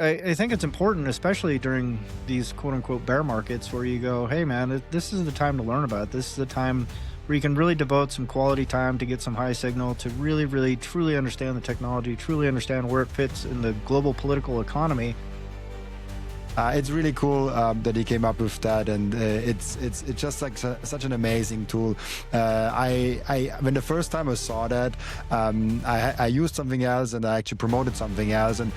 I think it's important, especially during these quote unquote bear markets where you go, hey man, this is the time to learn about it. This is the time where you can really devote some quality time to get some high signal, to really, really, truly understand the technology, truly understand where it fits in the global political economy. It's really cool that he came up with that, and it's just like such an amazing tool. I when the first time I saw that, I used something else and I actually promoted something else, and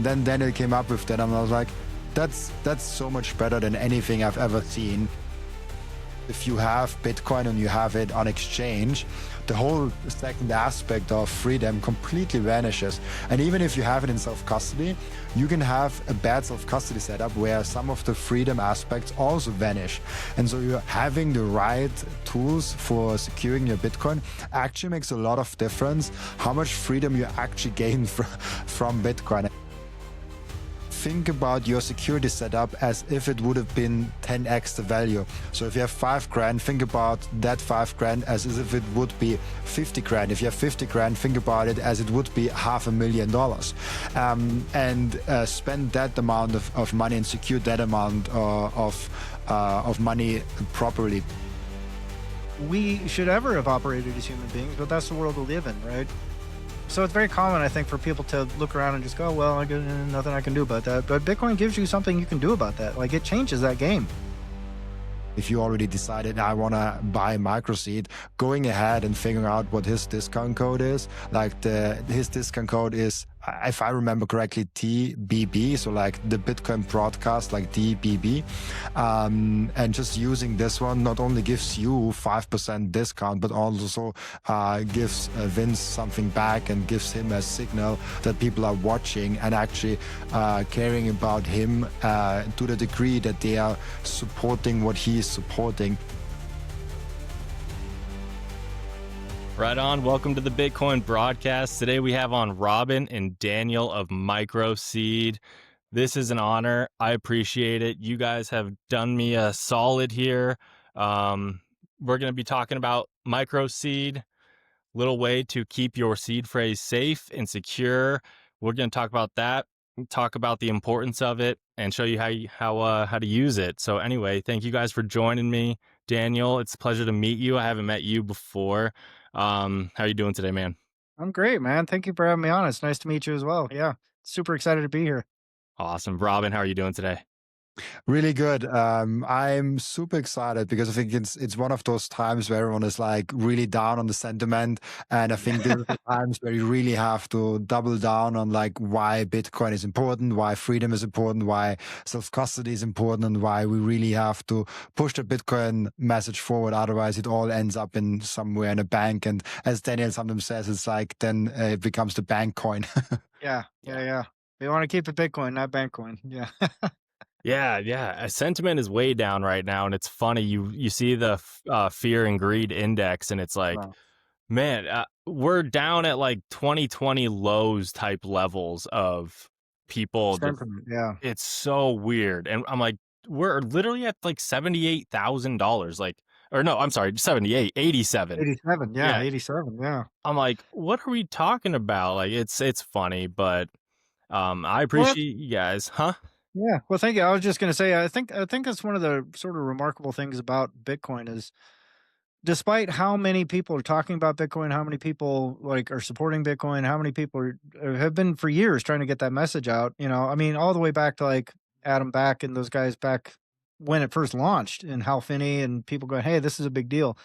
then Daniel came up with that, and I was like, that's so much better than anything I've ever seen. If you have Bitcoin and you have it on exchange, the whole second aspect of freedom completely vanishes. And even if you have it in self-custody, you can have a bad self-custody setup where some of the freedom aspects also vanish. And so you're having the right tools for securing your Bitcoin actually makes a lot of difference how much freedom you actually gain from Bitcoin. Think about your security setup as if it would have been 10x the value. So if you have 5 grand, think about that 5 grand as if it would be 50 grand. If you have 50 grand, think about it as it would be $500,000. And spend that amount of money and secure that amount of money properly. We should ever have operated as human beings, but that's the world we live in, right? So it's very common, I think, for people to look around and just go, well, I got nothing I can do about that. But Bitcoin gives you something you can do about that. Like, it changes that game. If you already decided I want to buy microseed, going ahead and figuring out what his discount code is, like his discount code is, if I remember correctly, TBB, so like the Bitcoin broadcast, like DBB, and just using this one not only gives you 5% discount, but also gives Vince something back and gives him a signal that people are watching and actually caring about him to the degree that they are supporting what he is supporting. Right on. Welcome to the Bitcoin broadcast. Today we have on Robin and Daniel of MicroSeed. This is an honor. I appreciate it. You guys have done me a solid here. We're going to be talking about MicroSeed, little way to keep your seed phrase safe and secure. We're going to talk about that, talk about the importance of it, and show you how to use it. So anyway, thank you guys for joining me. Daniel, it's a pleasure to meet you. I haven't met you before. How are you doing today, man? I'm great, man. Thank you for having me on. It's nice to meet you as well. Yeah. Super excited to be here. Awesome. Robin, how are you doing today? Really good. I'm super excited because I think it's one of those times where everyone is like really down on the sentiment, and I think these are the times where you really have to double down on like why Bitcoin is important, why freedom is important, why self-custody is important, and why we really have to push the Bitcoin message forward. Otherwise, it all ends up in somewhere in a bank, and as Daniel sometimes says, it's like then it becomes the bank coin. Yeah. Yeah. Yeah. We want to keep it Bitcoin, not Bankcoin. Yeah. Yeah. Sentiment is way down right now, and it's funny. You see the fear and greed index, and it's like, Wow. man, we're down at like 2020 lows type levels of people. Sentiment. Yeah. It's so weird, and I'm like, we're literally at like $78,000, like, or no, I'm sorry, 78, 87. 87. Yeah. Yeah, 87. Yeah. I'm like, what are we talking about? Like, it's funny, but I Well, appreciate you guys, huh? yeah. Well, thank you. I was just going to say, I think that's one of the sort of remarkable things about Bitcoin is despite how many people are talking about Bitcoin, how many people like are supporting Bitcoin, how many people have been for years trying to get that message out. I mean, all the way back to like Adam Back and those guys back when it first launched and Hal Finney and people going, hey, this is a big deal.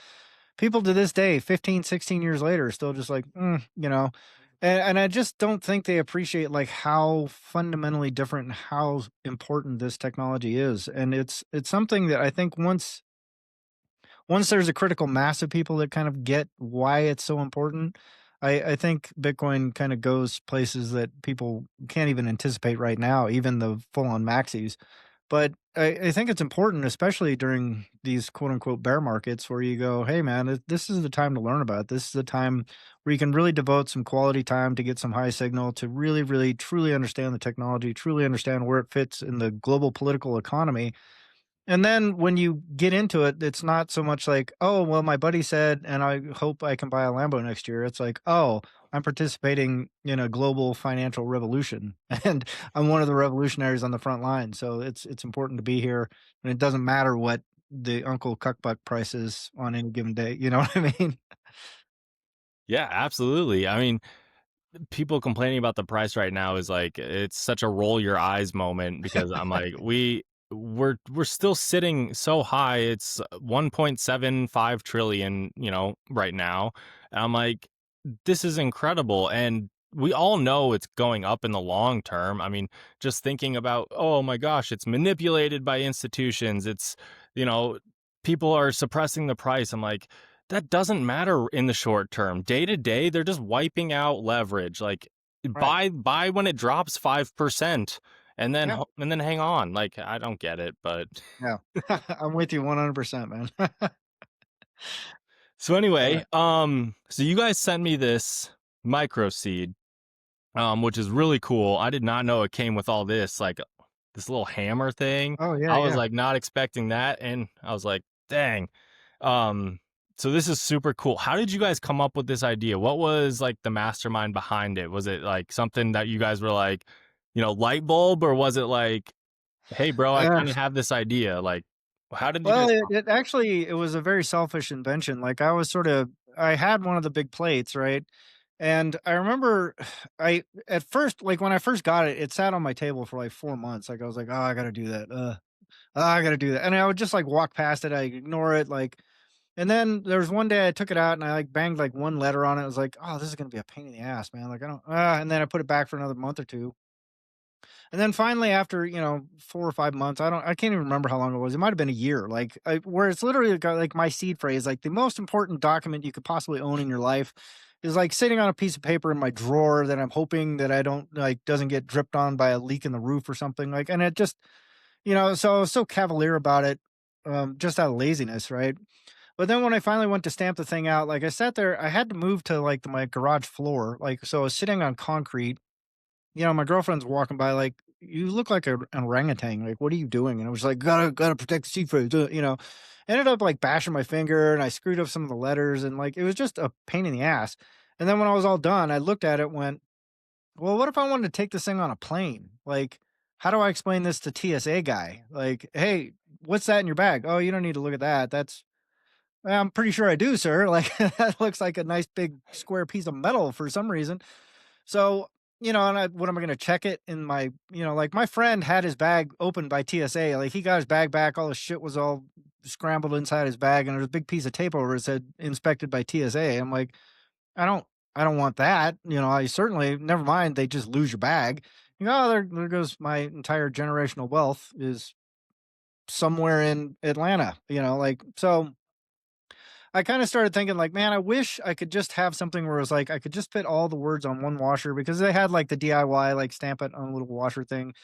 People to this day, 15, 16 years later, are still just like, and I just don't think they appreciate like how fundamentally different and how important this technology is. And it's something that I think once there's a critical mass of people that kind of get why it's so important, I think Bitcoin kind of goes places that people can't even anticipate right now, even the full on maxis. But I think it's important, especially during these quote unquote bear markets where you go, hey man, this is the time to learn about it. This is the time where you can really devote some quality time to get some high signal, to really, really, truly understand the technology, truly understand where it fits in the global political economy. And then when you get into it, it's not so much like, "Oh, well, my buddy said, and I hope I can buy a Lambo next year." It's like, "Oh, I'm participating in a global financial revolution, and I'm one of the revolutionaries on the front line, so it's important to be here, and it doesn't matter what the Uncle Cuckbuck price is on any given day." You know what I mean? Yeah, absolutely. I mean, people complaining about the price right now is like it's such a roll your eyes moment because I'm like we're still sitting so high. It's 1.75 trillion, right now. And I'm like this is incredible and we all know it's going up in the long term. I mean, just thinking about, oh my gosh, it's manipulated by institutions. It's, you know, people are suppressing the price. I'm like, that doesn't matter in the short term. Day to day, they're just wiping out leverage. Like Right. buy when it drops 5% and then Yeah, and then hang on. Like I don't get it, but yeah. I'm with you 100%, man. so anyway, But so you guys sent me this micro seed, which is really cool. I did not know it came with all this, like this little hammer thing. oh, yeah, I was yeah. like not expecting that, and I was like, dang. Um, so this is super cool. How did you guys come up with this idea? What was like the mastermind behind it? Was it like something that you guys were like, light bulb, or was it like, hey, bro, I Uh kind of have this idea? Like, how did you Well, guys it come? it actually it was a very selfish invention, like, I had one of the big plates, right? And I remember I at first, like, when I first got it, it sat on my table for, like, 4 months, like, I was like, "Oh, I gotta do that, I gotta do that," and I would just, like, walk past it, I ignore it, like and then there was one day I took it out and I, like, banged, like, 1 letter on it, I was like, "Oh, this is gonna be a pain in the ass, man, like, I don't" and then I put it back for another month or 2, and then finally, after 4 or 5 months, I can't even remember how long it was. It might have been a year, like where it's literally got like my seed phrase, like the most important document you could possibly own in your life is like sitting on a piece of paper in my drawer that I'm hoping that I don't like doesn't get dripped on by a leak in the roof or something like. And it just so I was so cavalier about it, just out of laziness, right? But then when I finally went to stamp the thing out, like I sat there, I had to move to like my garage floor, like so I was sitting on concrete. My girlfriend's walking by like, "You look like an orangutan, like, what are you doing?" And I was like, "Gotta protect the seafood," Ended up, like, bashing my finger, and I screwed up some of the letters, and, like, it was just a pain in the ass. And then when I was all done, I looked at it, went, "Well, what if I wanted to take this thing on a plane? Like, how do I explain this to TSA guy? Like, 'Hey, what's that in your bag?' "Oh, you don't need to look at that. That's" "Well, I'm pretty sure I do, sir. Like, that looks like a nice big square piece of metal for some reason." So, and what am I gonna check it in my like my friend had his bag opened by TSA. Like he got his bag back, all the shit was all scrambled inside his bag, and there was a big piece of tape over it said inspected by TSA. I'm like, I don't I don't want that. I certainly never mind, they just lose your bag. Oh, there goes my entire generational wealth is somewhere in Atlanta, like so I kinda started thinking like, "Man, I wish I could just have something where it was like, I could just fit all the words on one washer," because they had, like, the DIY, like, stamp it on a little washer thing,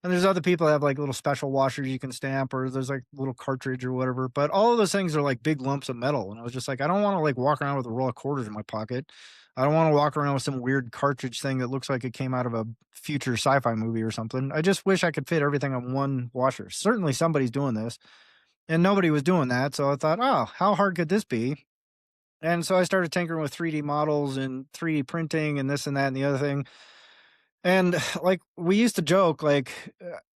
and there's other people that have, like, little special washers you can stamp, or there's, like, little cartridge or whatever, but all of those things are, like, big lumps of metal, and I was just like, "I don't wanna, like, walk around with a roll of quarters in my pocket. I don't wanna walk around with some weird cartridge thing that looks like it came out of a future sci-fi movie or something. I just wish I could fit everything on one washer." Certainly, somebody's doing this, and nobody was doing that, so I thought, "Oh, how hard could this be?" And so I started tinkering with 3D models and 3D printing and this and that and the other thing. And like we used to joke, like,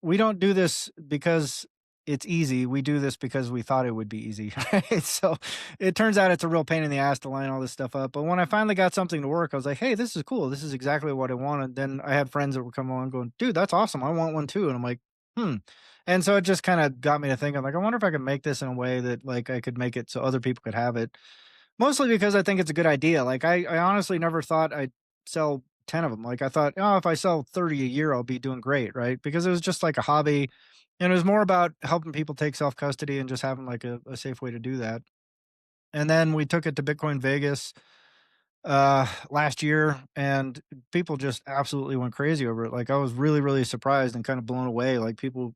we don't do this because it's easy. We do this because we thought it would be easy. Right? So it turns out it's a real pain in the ass to line all this stuff up. But when I finally got something to work, I was like, hey, this is cool. This is exactly what I wanted. Then I had friends that were coming along going, dude, that's awesome. I want one too. And I'm like, hmm. And so it just kind of got me to thinking, like, I wonder if I could make this in a way that like I could make it so other people could have it. Mostly because I think it's a good idea. Like, I honestly never thought I'd sell 10 of them. Like, I thought, "Oh, if I sell 30 a year, I'll be doing great," right? Because it was just like a hobby, and it was more about helping people take self-custody and just having, like, a safe way to do that. And then we took it to Bitcoin Vegas, last year, and people just absolutely went crazy over it. Like, I was really, really surprised and kinda blown away. Like, people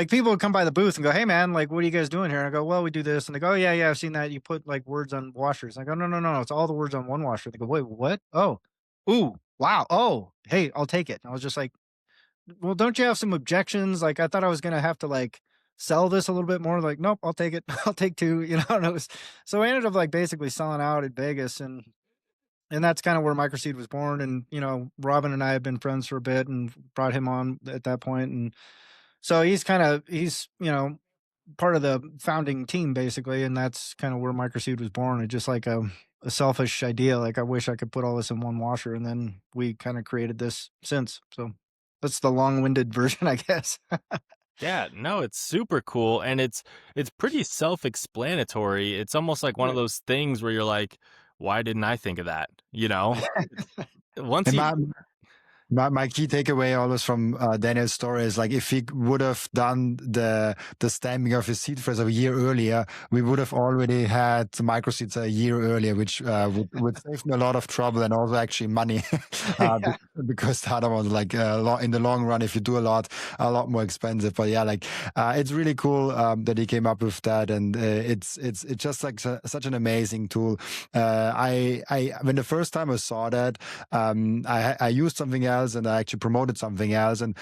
people would come by the booth and go, "Hey, man, like, what are you guys doing here?" And I go, "Well, we do this." And they go, "Oh, yeah, yeah, I've seen that. You put, like, words on washers." I go, "No, no, no, it's all the words on one washer." They go, "Wait, what? Oh. Ooh, wow. Oh, hey, I'll take it." And I was just like, "Well, don't you have some objections?" Like, I thought I was gonna have to, like, sell this a little bit more?" Like, "Nope, I'll take it. I'll take 2," and it was so I ended up, like, basically selling out at Vegas, and that's kinda where Microseed was born, and, Robin and I have been friends for a bit and brought him on at that point, and so he's part of the founding team basically, and that's kinda where Microseed was born. It's just like a selfish idea, like, I wish I could put all this in one washer, and then we kinda created this since, so that's the long-winded version, I guess. Yeah, no, it's super cool, and it's pretty self-explanatory. It's almost like one of Yeah. those things where you're like, "Why didn't I think of that?" You know? Once And you my key takeaway always from Daniel's story is like if he would have done the stamping of his seed phrase a year earlier, we would have already had microseeds a year earlier, which would save me a lot of trouble and also actually money, Yeah. because the other one's like in the long run, if you do a lot more expensive. But yeah, like it's really cool that he came up with that, and it's just like such an amazing tool. I when the first time I saw that, I used something else and I actually promoted something else, and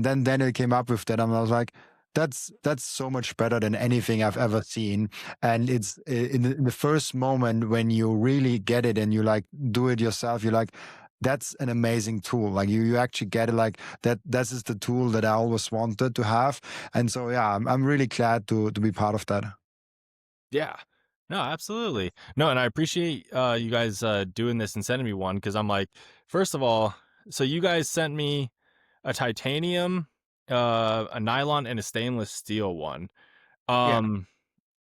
then Daniel came up with that, and I was like, that's so much better than anything I've ever seen. And it's in the first moment when you really get it and you like do it yourself, you're like, that's an amazing tool. Like you actually get it, like that. This is the tool that I always wanted to have, and so yeah, I'm really glad to be part of that. Yeah. No, absolutely. No, and I appreciate you guys doing this and sending me one because I'm like, first of all, so you guys sent me a titanium, a nylon, and a stainless steel one. Yeah. Um,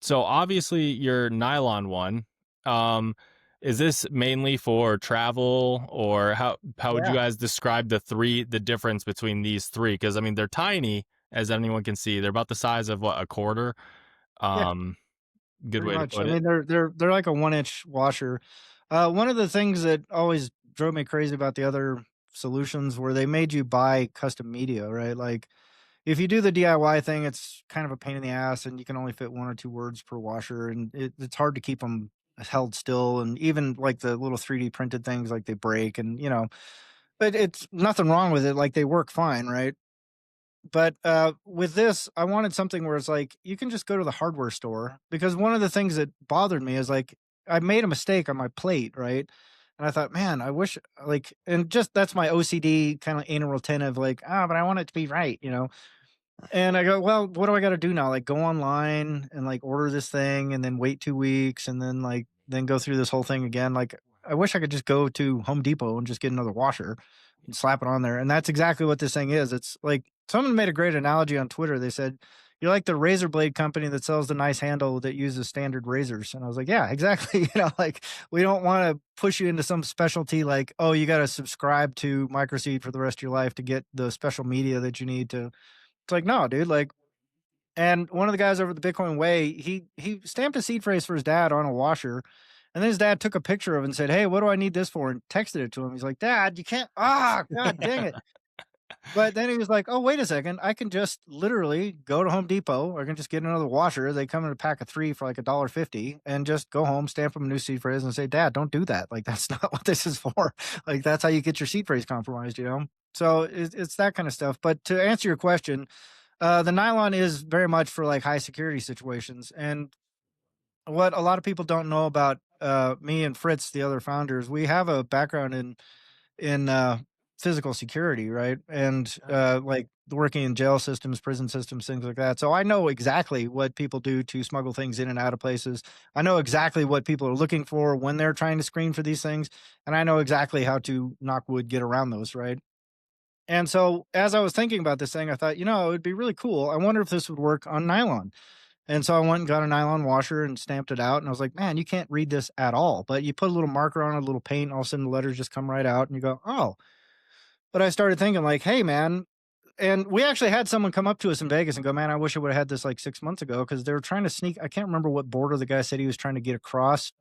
so obviously your nylon one, um, is this mainly for travel, or how would you Yeah. guys describe the difference between these three? Because I mean they're tiny, as anyone can see. They're about the size of what, a quarter. Yeah. Um, Good Pretty way to much. I put it. mean, they're like a 1-inch washer. One of the things that always drove me crazy about the other solutions were they made you buy custom media, right? Like, if you do the DIY thing, it's kind of a pain in the ass, and you can only fit 1 or 2 words per washer, and it's hard to keep them held still, and even, like, the little 3D printed things, like, they break but it's nothing wrong with it, like, they work fine, right? But, with this, I wanted something where it's like, you can just go to the hardware store, because one of the things that bothered me is, like, I made a mistake on my plate, right? And I thought, "Man, I wish," like, and just that's my OCD kinda anal retentive, like, "Ah, but I want it to be right?" And I go, "Well, what do I gotta do now? Like, go online and, like, order this thing and then wait 2 weeks and then, like, then go through this whole thing again?" Like, I wish I could just go to Home Depot and just get another washer and slap it on there, and that's exactly what this thing is. It's like someone made a great analogy on Twitter. They said, "You're like the razor blade company that sells the nice handle that uses standard razors." And I was like, "Yeah, exactly." Like, we don't wanna push you into some specialty like, "Oh, you gotta subscribe to Microseed for the rest of your life to get the special media that you need to." It's like, "No, dude," like, and one of the guys over at the Bitcoin Way, he stamped a seed phrase for his dad on a washer, and then his dad took a picture of it and said, "Hey, what do I need this for?" and texted it to him. He's like, "Dad, you can't, god dang it." But then he was like, "Oh, wait a second. I can just literally go to Home Depot, or I can just get another washer. They come in a pack of 3 for like $1.50, and just go home, stamp them a new seed phrase and say, 'Dad, don't do that. Like, that's not what this is for.'" Like, that's how you get your seed phrase compromised? So it's that kind of stuff. But to answer your question, the nylon is very much for like high security situations. And what a lot of people don't know about me and Fritz, the other founders, we have a background in physical security, right? And like working in jail systems, prison systems, things like that. So I know exactly what people do to smuggle things in and out of places. I know exactly what people are looking for when they're trying to screen for these things, and I know exactly how to knock wood, get around those, right? And so as I was thinking about this thing, I thought, it would be really cool. I wonder if this would work on nylon. And so I went and got a nylon washer and stamped it out. And I was like, man, you can't read this at all. But you put a little marker on it, a little paint, and all of a sudden the letters just come right out. And you go, oh. But I started thinking, like, hey, man. And we actually had someone come up to us in Vegas and go, man, I wish I would have had this like 6 months ago, because they were trying to sneak. I can't remember what border the guy said he was trying to get across.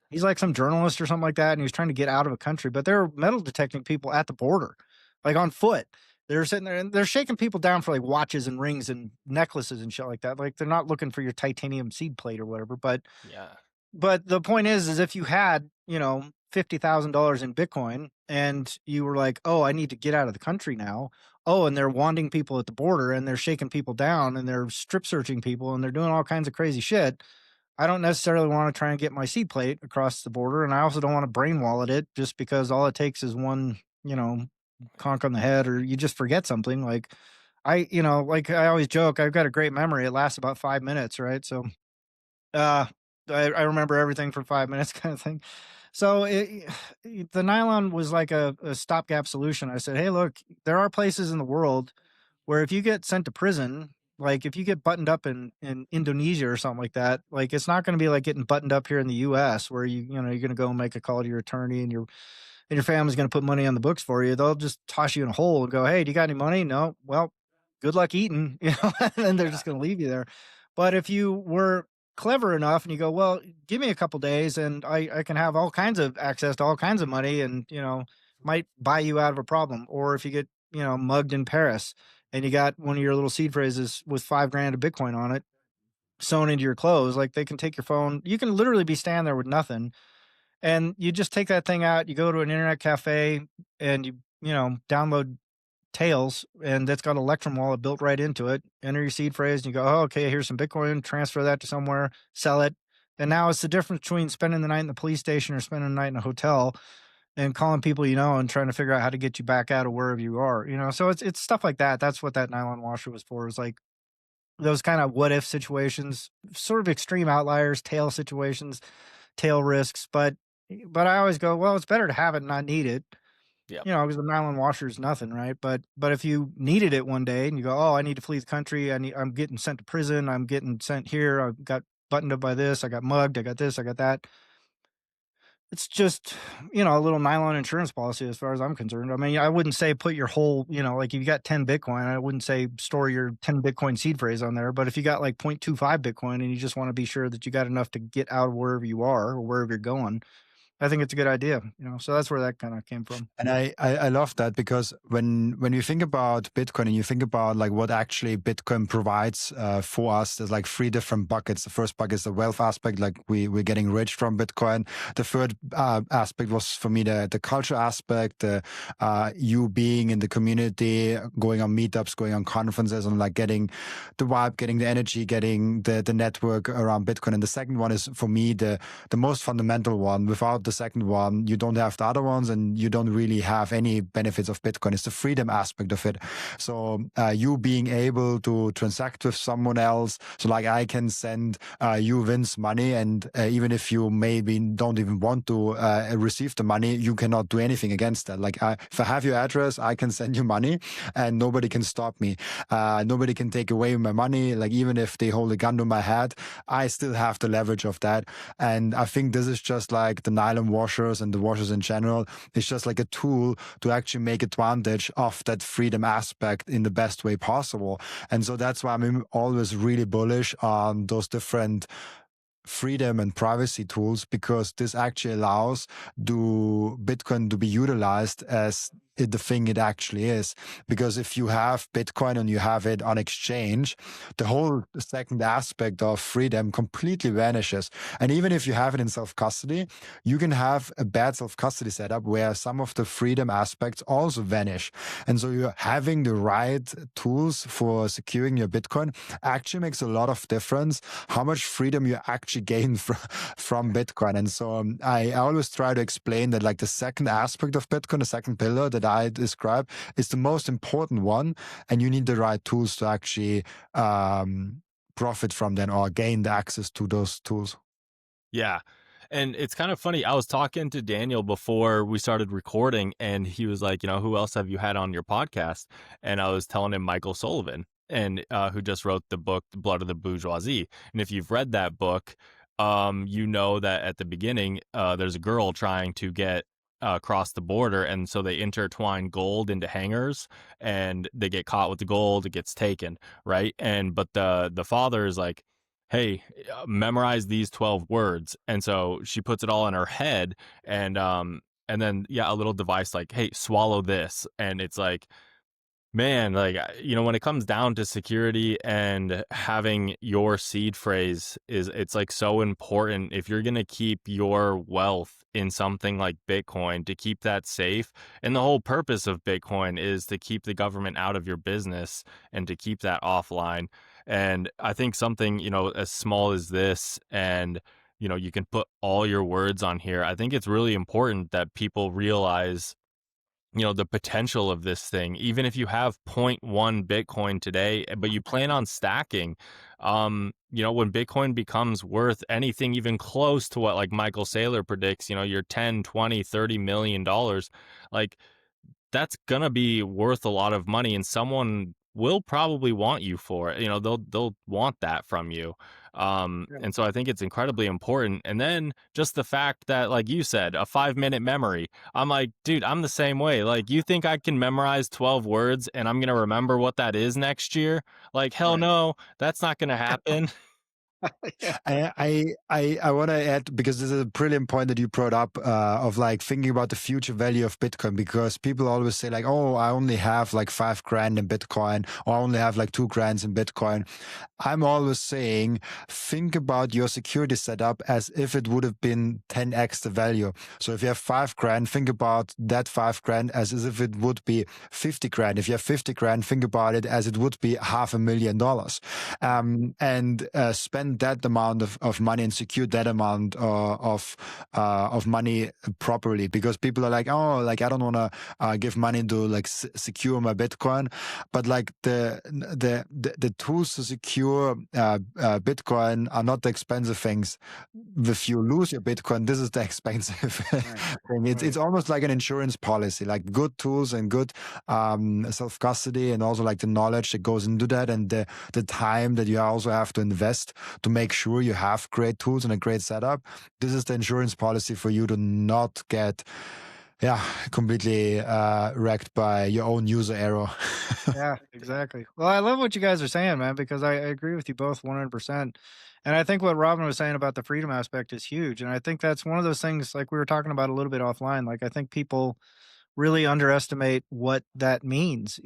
He's like some journalist or something like that, and he was trying to get out of a country, but they're metal detecting people at the border, like on foot. They're sitting there and they're shaking people down for like watches and rings and necklaces and shit like that. Like, they're not looking for your titanium seed plate or whatever. But Yeah. but the point is if you had, $50,000 in Bitcoin and you were like, "Oh, I need to get out of the country now." Oh, and they're wanting people at the border and they're shaking people down and they're strip searching people and they're doing all kinds of crazy shit. I don't necessarily want to try and get my seed plate across the border, and I also don't want to brain wallet it just because all it takes is one, conk on the head, or you just forget something. Like like I always joke, I've got a great memory. It lasts about 5 minutes, right? So, uh, I remember everything for 5 minutes, kind of thing. So the nylon was like a stopgap solution. I said, hey, look, there are places in the world where if you get sent to prison, like if you get buttoned up in Indonesia or something like that, like it's not going to be like getting buttoned up here in the US where you're going to go and make a call to your attorney and your family's going to put money on the books for you. They'll just toss you in a hole and go, "Hey, do you got any money?" No. Well, good luck eating, and then they're just going to leave you there. But if you were clever enough and you go, "Well, give me a couple days and I can have all kinds of access to all kinds of money and, might buy you out of a problem." Or if you get, mugged in Paris and you got one of your little seed phrases with 5 grand of Bitcoin on it sewn into your clothes, like they can take your phone. You can literally be standing there with nothing and you just take that thing out, you go to an internet cafe and download Tails, and that's got an Electrum wallet built right into it. Enter your seed phrase and you go, oh, okay, here's some Bitcoin, transfer that to somewhere, sell it. And now it's the difference between spending the night in the police station or spending the night in a hotel and calling people and trying to figure out how to get you back out of wherever you are. So it's stuff like that. That's what that nylon washer was for, is like those kind of what if situations, sort of extreme outliers, tail situations, tail risks. But I always go, well, it's better to have it and not need it, Yep. because the nylon washer is nothing, right? But if you needed it one day and you go, oh, I need to flee the country, I'm getting sent to prison, I'm getting sent here, I've got buttoned up by this, I got mugged, I got this, I got that. It's just, a little nylon insurance policy as far as I'm concerned. I mean, I wouldn't say put your whole, like if you got 10 Bitcoin, I wouldn't say store your 10 Bitcoin seed phrase on there. But if you got like 0.25 Bitcoin and you just want to be sure that you got enough to get out of wherever you are or wherever you're going, I think it's a good idea. So that's where that kind of came from. And I love that, because when you think about Bitcoin and you think about like what actually Bitcoin provides for us, there's like three different buckets. The first bucket is the wealth aspect, like we're getting rich from Bitcoin. The third aspect was for me the culture aspect, you being in the community, going on meetups, going on conferences, and like getting the vibe, getting the energy, getting the network around Bitcoin. And the second one is for me the most fundamental one. Without the second one, you don't have the other ones, and you don't really have any benefits of Bitcoin. It's the freedom aspect of it. So you being able to transact with someone else. So like I can send you, Vince, money, and even if you maybe don't even want to receive the money, you cannot do anything against that. Like if I have your address, I can send you money, and nobody can stop me. Nobody can take away my money. Like even if they hold a gun to my head, I still have the leverage of that. And I think this is just like the nylon washers and the washers in general. It's just like a tool to actually make advantage of that freedom aspect in the best way possible. And so that's why I'm always really bullish on those different freedom and privacy tools, because this actually allows Bitcoin to be utilized as the thing it actually is. Because if you have Bitcoin and you have it on exchange, the whole second aspect of freedom completely vanishes. And even if you have it in self-custody, you can have a bad self-custody setup where some of the freedom aspects also vanish. And so you're having the right tools for securing your Bitcoin actually makes a lot of difference how much freedom you actually gain from Bitcoin. And so I always try to explain that like the second aspect of Bitcoin, the second pillar that I describe, is the most important one, and you need the right tools to actually profit from them or gain the access to those tools. Yeah. And it's kind of funny. I was talking to Daniel before we started recording, and he was like, who else have you had on your podcast? And I was telling him Michael Sullivan, and who just wrote the book, The Blood of the Bourgeoisie. And if you've read that book, you know that at the beginning, there's a girl trying to get across the border, and so they intertwine gold into hangers, and they get caught with the gold, it gets taken, right? And but the father is like, hey, memorize these 12 words. And so she puts it all in her head, and then yeah, a little device like, hey, swallow this, and it's like Man, like, when it comes down to security and having your seed phrase it's like so important if you're going to keep your wealth in something like Bitcoin to keep that safe. And the whole purpose of Bitcoin is to keep the government out of your business and to keep that offline. And I think something, as small as this, and you can put all your words on here. I think it's really important that people realize the potential of this thing. Even if you have zero point 0.1 Bitcoin today, but you plan on stacking, when Bitcoin becomes worth anything even close to what like Michael Saylor predicts, your 10, 20, 30 million dollars, like that's gonna be worth a lot of money, and someone will probably want you for it. They'll want that from you. Yeah. And so I think it's incredibly important. And then just the fact that, like you said, a 5-minute memory. I'm like, dude, I'm the same way. Like, you think I can memorize 12 words and I'm gonna remember what that is next year? Like, hell Right. no, that's not gonna happen. Yeah. I want to add, because this is a brilliant point that you brought up, of like thinking about the future value of Bitcoin, because people always say like, oh, I only have like 5 grand in Bitcoin, or I only have like 2 grand in Bitcoin. I'm always saying, think about your security setup as if it would have been 10x the value. So if you have 5 grand, think about that 5 grand as if it would be 50 grand. If you have 50 grand, think about it as it would be $500,000. And spend that amount of money and secure that amount of money properly, because people are like, oh, like I don't want to give money to like secure my Bitcoin, but like the tools to secure Bitcoin are not the expensive things. If you lose your Bitcoin, this is the expensive Right. thing. It's Right. almost like an insurance policy, like good tools and good self custody, and also like the knowledge that goes into that, and the time that you also have to invest to make sure you have great tools and a great setup. This is the insurance policy for you to not get, yeah, completely wrecked by your own user error. Yeah, exactly. Well, I love what you guys are saying, man, because I agree with you both 100%. And I think what Robin was saying about the freedom aspect is huge. And I think that's one of those things, like we were talking about a little bit offline. Like, I think people really underestimate what that means,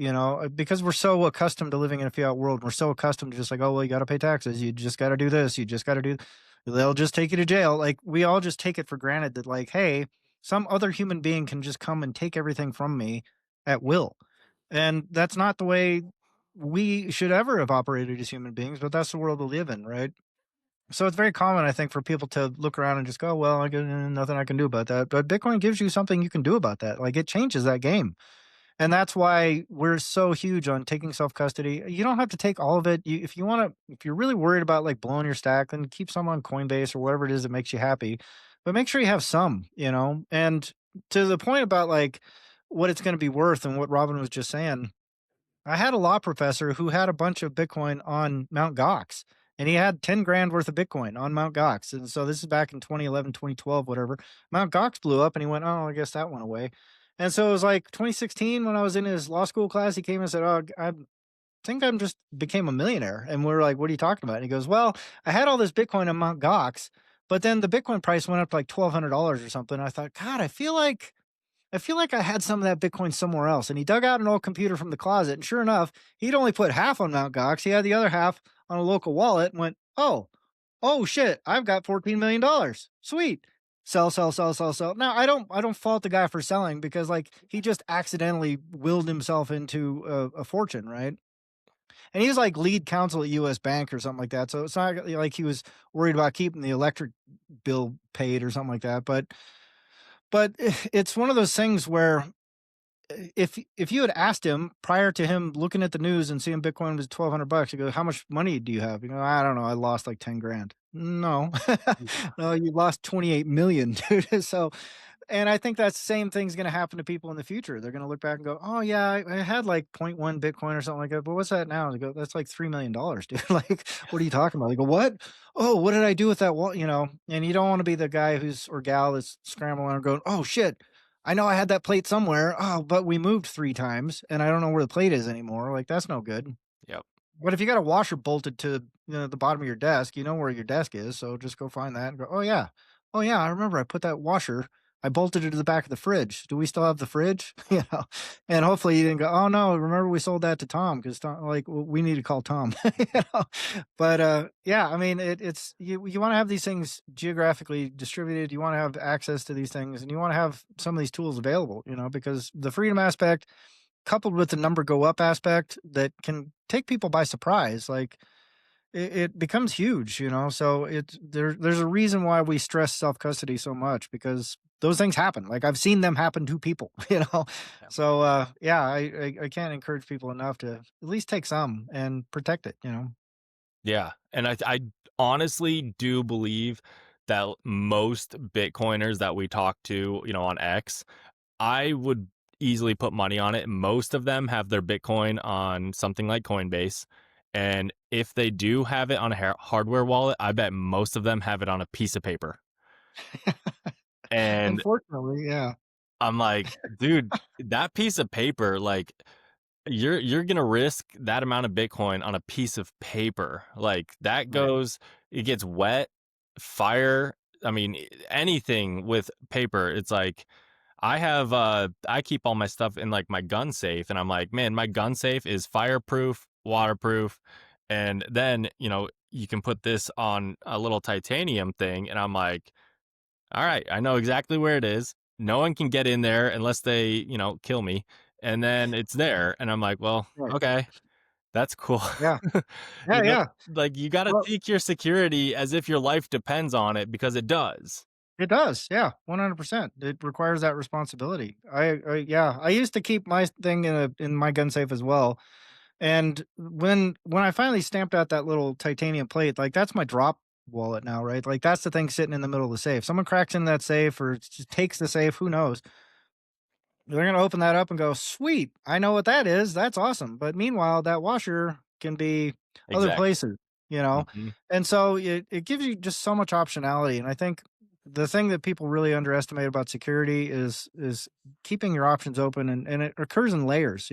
because we're so accustomed to living in a fiat world. We're so accustomed to just like, oh, well, you got to pay taxes. You just got to do this. You just got to do, they'll just take you to jail. Like, we all just take it for granted that, like, hey, some other human being can just come and take everything from me at will. And that's not the way we should ever have operated as human beings, but that's the world we live in, right? So it's very common, I think, for people to look around and just go, "Well, I got nothing I can do about that." But Bitcoin gives you something you can do about that. Like, it changes that game, and that's why we're so huge on taking self custody. You don't have to take all of it. If you want to, if you're really worried about like blowing your stack, then keep some on Coinbase or whatever it is that makes you happy. But make sure you have some, And to the point about like what it's going to be worth and what Robin was just saying, I had a law professor who had a bunch of Bitcoin on Mount Gox, and he had 10 grand worth of Bitcoin on Mount Gox. And so this is back in 2011, 2012, whatever. Mount Gox blew up and he went, oh, I guess that went away. And so it was like 2016 when I was in his law school class, he came and said, oh, I think I'm just became a millionaire. And we're like, what are you talking about? And he goes, well, I had all this Bitcoin on Mount Gox, but then the Bitcoin price went up to like $1,200 or something. I thought, God, I feel like I had some of that Bitcoin somewhere else. And he dug out an old computer from the closet. And sure enough, he'd only put half on Mt. Gox. He had the other half on a local wallet and went, oh shit, I've got $14 million. Sweet. Sell, sell, sell, sell, sell. Now I don't fault the guy for selling because like he just accidentally willed himself into a fortune, right? And he was like lead counsel at US Bank or something like that. So it's not like he was worried about keeping the electric bill paid or something like that. But it's one of those things where if you had asked him prior to him looking at the news and seeing Bitcoin was $1,200, you go, "How much money do you have?" You go, "I don't know. I lost like 10 grand." No, no, you lost 28 million, dude. So, and I think that same thing's going to happen to people in the future. They're going to look back and go, "Oh yeah, I had like point 0.1 Bitcoin or something like that, but what's that now?" They go, "That's like $3 million, dude." Like, what are you talking about? They go, "What? Oh, what did I do with that?" Well, and you don't want to be the guy who's or gal that's scrambling and going, "Oh shit, I know I had that plate somewhere. Oh, but we moved 3 times and I don't know where the plate is anymore." Like, that's no good. Yep. But if you got a washer bolted to the bottom of your desk, you know where your desk is. So just go find that and go, oh, yeah. Oh, yeah. I remember I put that washer I bolted it to the back of the fridge. Do we still have the fridge?" And hopefully you didn't go, "Oh no, remember we sold that to Tom because Tom, like we need to call Tom." you know? But yeah, I mean, it's you want to have these things geographically distributed. You want to have access to these things, and you want to have some of these tools available. Because the freedom aspect, coupled with the number go up aspect, that can take people by surprise. Like it becomes huge. So there's a reason why we stress self custody so much, because those things happen. Like I've seen them happen to people. Yeah. So yeah, I can't encourage people enough to at least take some and protect it. Yeah, and I honestly do believe that most Bitcoiners that we talk to, on X, I would easily put money on it. Most of them have their Bitcoin on something like Coinbase, and if they do have it on a hardware wallet, I bet most of them have it on a piece of paper. And Unfortunately, yeah. I'm like, dude, that piece of paper, like you're gonna risk that amount of Bitcoin on a piece of paper. Like that Right. goes, it gets wet, fire. I mean, anything with paper. It's like I keep all my stuff in like my gun safe, and I'm like, man, my gun safe is fireproof, waterproof, and then you can put this on a little titanium thing, and I'm like, all right, I know exactly where it is. No one can get in there unless they, kill me. And then it's there. And I'm like, well, Right. okay, that's cool. Yeah. Yeah, you know, yeah. like you got to Well, take your security as if your life depends on it because it does. it does. Yeah, 100%. It requires that responsibility. Yeah, I used to keep my thing in my gun safe as well. And when I finally stamped out that little titanium plate, like that's my drop wallet now, right? Like that's the thing sitting in the middle of the safe. Someone cracks in that safe or just takes the safe, who knows? They're gonna open that up and go, "Sweet, I know what that is. That's awesome." But meanwhile, that washer can be other Exactly. places, you know? Hmm. And so it gives you just so much optionality. And I think the thing that people really underestimate about security is keeping your options open, and it occurs in layers.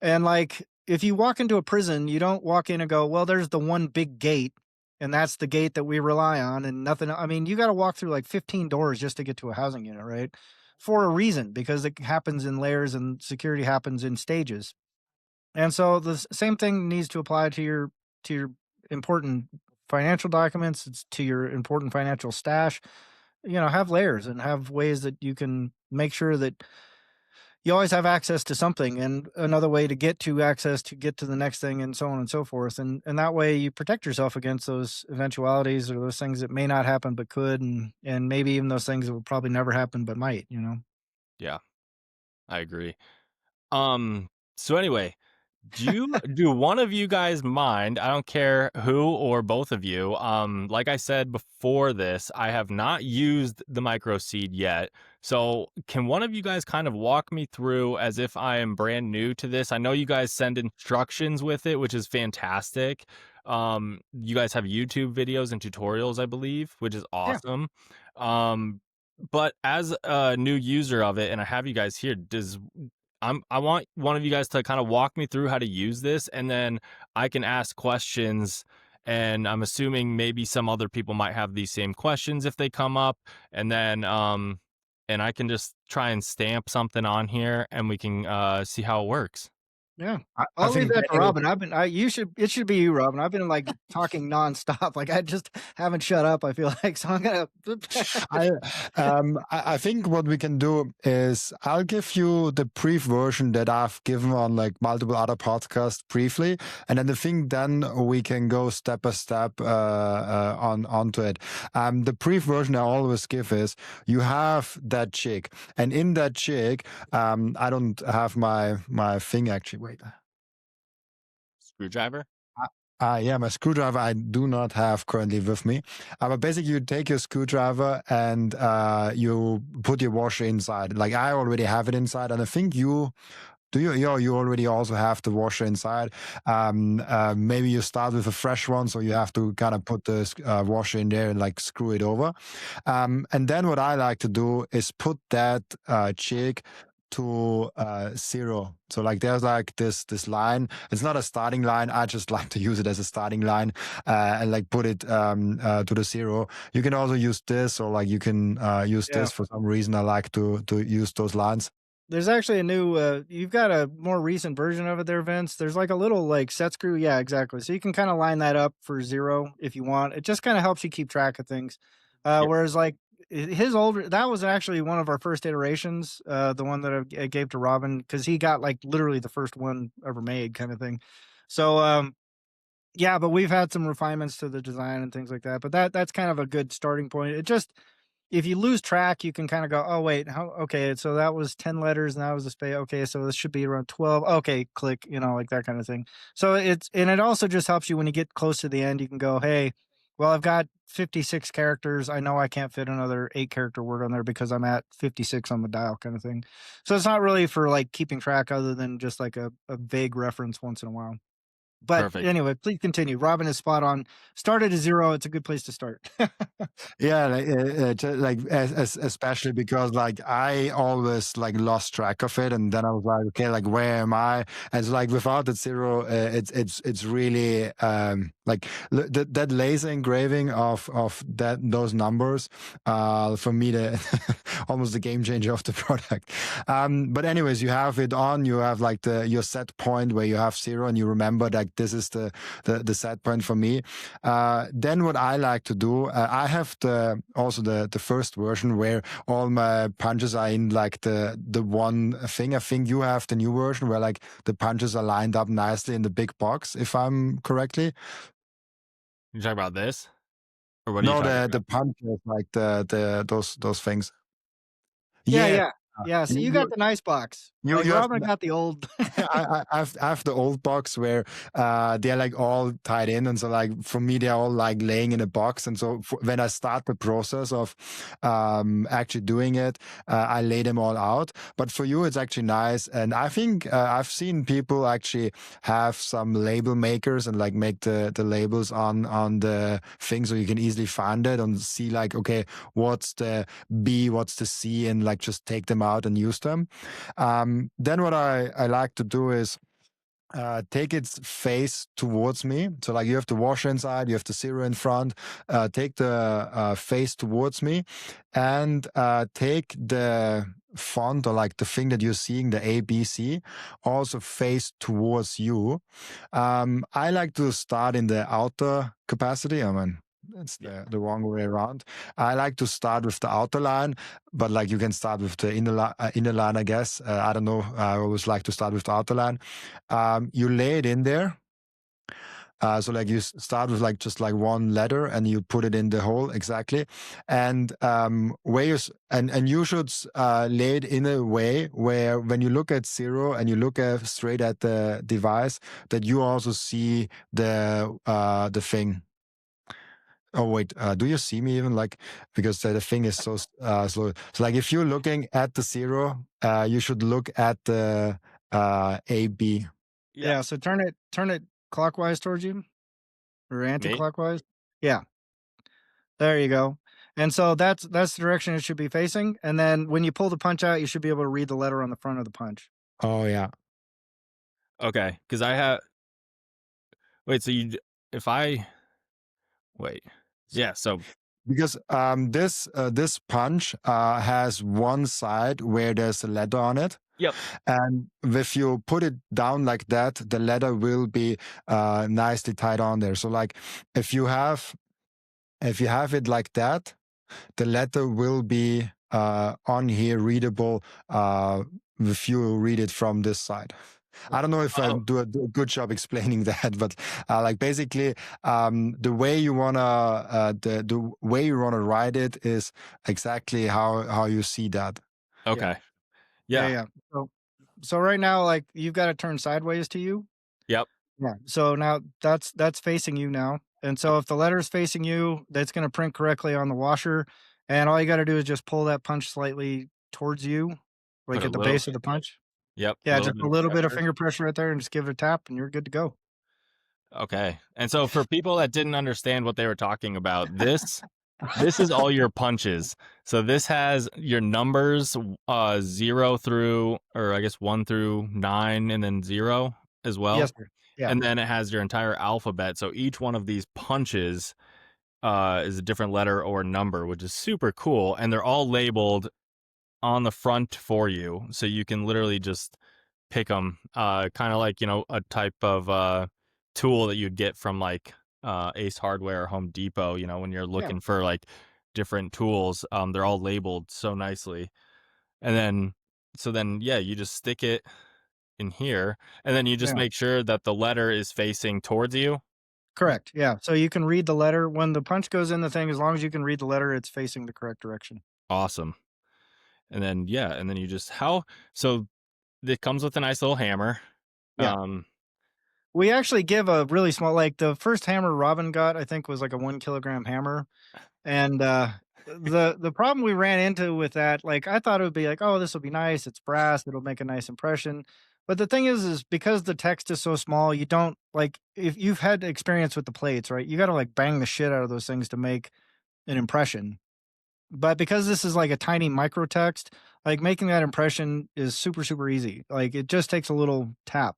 And like if you walk into a prison, you don't walk in and go, "Well, there's the one big gate, and that's the gate that we rely on, and nothing." I mean, you got to walk through like 15 doors just to get to a housing unit, right? For a reason, because it happens in layers and security happens in stages. And so the same thing needs to apply to your important financial documents, it's to your important financial stash. Have layers and have ways that you can make sure that you always have access to something, and another way to get to access to get to the next thing, and so on and so forth. And that way you protect yourself against those eventualities or those things that may not happen but could, and maybe even those things that will probably never happen but might. Yeah, I agree. So anyway, do one of you guys mind? I don't care who or both of you. Like I said before this, I have not used the micro seed yet. So can one of you guys kind of walk me through as if I am brand new to this? I know you guys send instructions with it, which is fantastic. You guys have YouTube videos and tutorials, I believe, which is Yeah. awesome. Um, but as a new user of it, and I have you guys here, I want one of you guys to kind of walk me through how to use this, and then I can ask questions. And I'm assuming maybe some other people might have these same questions if they come up, and then and I can just try and stamp something on here, and we can see how it works. Yeah. I I'll leave think that to Daniel. Robin. It should be you, Robin. I've been like talking nonstop. Like I just haven't shut up, I feel like. So I'm gonna I think what we can do is I'll give you the brief version that I've given on like multiple other podcasts briefly, and then then we can go step by step on onto it. The brief version I always give is you have that jig, and in that jig, I don't have my thing actually. Wait. Screwdriver. Yeah, my screwdriver I do not have currently with me. But basically, you take your screwdriver and you put your washer inside. Like I already have it inside, and I think you do. You already also have the washer inside. Maybe you start with a fresh one, so you have to kind of put the washer in there and like screw it over. And then what I like to do is put that jig to 0. So like there's like this line. It's not a starting line. I just like to use it as a starting line and like put it to the 0. You can also use this, or like you can use Yeah. this. For some reason, I like to use those lines. There's actually a new, you've got a more recent version of it there, Vince. There's like a little like set screw. Yeah, exactly. So you can kind of line that up for 0 if you want. It just kind of helps you keep track of things. Yeah. Whereas like his older, that was actually one of our first iterations, the one that I gave to Robin, because he got like literally the first one ever made kind of thing. So, yeah, but we've had some refinements to the design and things like that. But that's kind of a good starting point. It just, if you lose track, you can kind of go, oh wait, how, okay, so that was 10 letters and that was a space. Okay, so this should be around 12. Okay, click, like that kind of thing. So it also just helps you when you get close to the end, you can go, hey, well, I've got 56 characters. I know I can't fit another 8-character word on there because I'm at 56 on the dial kind of thing. So it's not really for like keeping track other than just like a vague reference once in a while. But Perfect. anyway, please continue. Robin is spot on. Start at a 0. It's a good place to start. Yeah, like especially because like I always like lost track of it, and then I was like, okay, like where am I? And it's like without the 0, it's really like that laser engraving of those numbers. For me, the almost the game changer of the product. But anyways, you have it on. You have like your set point where you have 0, and you remember that this is the set point for me. Then what I like to do, I have the first version where all my punches are in like the one thing. I think you have the new version where like the punches are lined up nicely in the big box, if I'm correctly. You talking about this, or what are you No, talking the about? punches, like those things. Yeah, Yeah, yeah. Yeah, so you got you the nice box. you Like, you have Robin got the old. I have the old box where they're like all tied in, and so like for me they're all like laying in a box, and so when I start the process of actually doing it, I lay them all out. But for you, it's actually nice, and I think I've seen people actually have some label makers and like make the labels on the thing, so you can easily find it and see like, okay, what's the B, what's the C, and like just take them out and use them. Then what I like to do is take its face towards me. So like you have the washer inside, you have the 0 in front. Take the face towards me, and take the font, or like the thing that you're seeing, the A, B, C, also face towards you. I like to start in the outer capacity. I mean, it's the wrong way around. I like to start with the outer line, but like you can start with the inner line, I guess. I don't know. I always like to start with the outer line. You lay it in there. So like you start with like just like one letter, and you put it in the hole exactly, and where and you should lay it in a way where when you look at 0 and you look straight at the device, that you also see the thing. Oh wait, do you see me even like, because the thing is so slow. So like if you're looking at the 0, you should look at the AB. Yeah, so turn it clockwise towards you or Me? anti-clockwise. Yeah, there you go. And so that's the direction it should be facing. And then when you pull the punch out, you should be able to read the letter on the front of the punch. Oh yeah. Okay, because I have. Wait, so if I wait, yeah. So Because this punch has one side where there's a letter on it, yep. and if you put it down like that, the letter will be nicely tied on there. So like if you have it like that, the letter will be on here readable if you read it from this side. I don't know if I Oh, do a good job explaining that, but like basically, the way you wanna write it is exactly how you see that. Yeah. okay. Yeah, Yeah. yeah. So right now, like you've got to turn sideways to you. Yep. Yeah. So now that's facing you now. And so if the letter is facing you, that's going to print correctly on the washer. And all you got to do is just pull that punch slightly towards you, Put like a at the little. base of the punch. Yep. A Yeah, little just bit a of little bit of pressure. finger pressure right there and just give it a tap and you're good to go. Okay. And so for people that didn't understand what they were talking about, this is all your punches. So this has your numbers, 0 through, or I guess 1 through 9, and then 0 as well. Yes, sir. Yeah, And then it has your entire alphabet. So each one of these punches is a different letter or number, which is super cool. And they're all labeled on the front for you. So you can literally just pick them, kind of like, a type of tool that you'd get from like Ace Hardware or Home Depot, when you're yeah, looking for like different tools. They're all labeled so nicely. And then, so then, yeah, you just stick it in here, and then you just yeah. make sure that the letter is facing towards you. Correct. Yeah. So you can read the letter when the punch goes in the thing. As long as you can read the letter, it's facing the correct direction. Awesome. And then, yeah, and then you just so it comes with a nice little hammer. Yeah. Um, We actually give a really small, like the first hammer Robin got, I think was like a 1 kilogram hammer. And the problem we ran into with that, like I thought it would be like, oh, this will be nice. It's brass. It'll make a nice impression. But the thing is because the text is so small, you don't like if you've had experience with the plates, right? You got to like bang the shit out of those things to make an impression. But because this is like a tiny micro text, like making that impression is super, super easy. Like it just takes a little tap.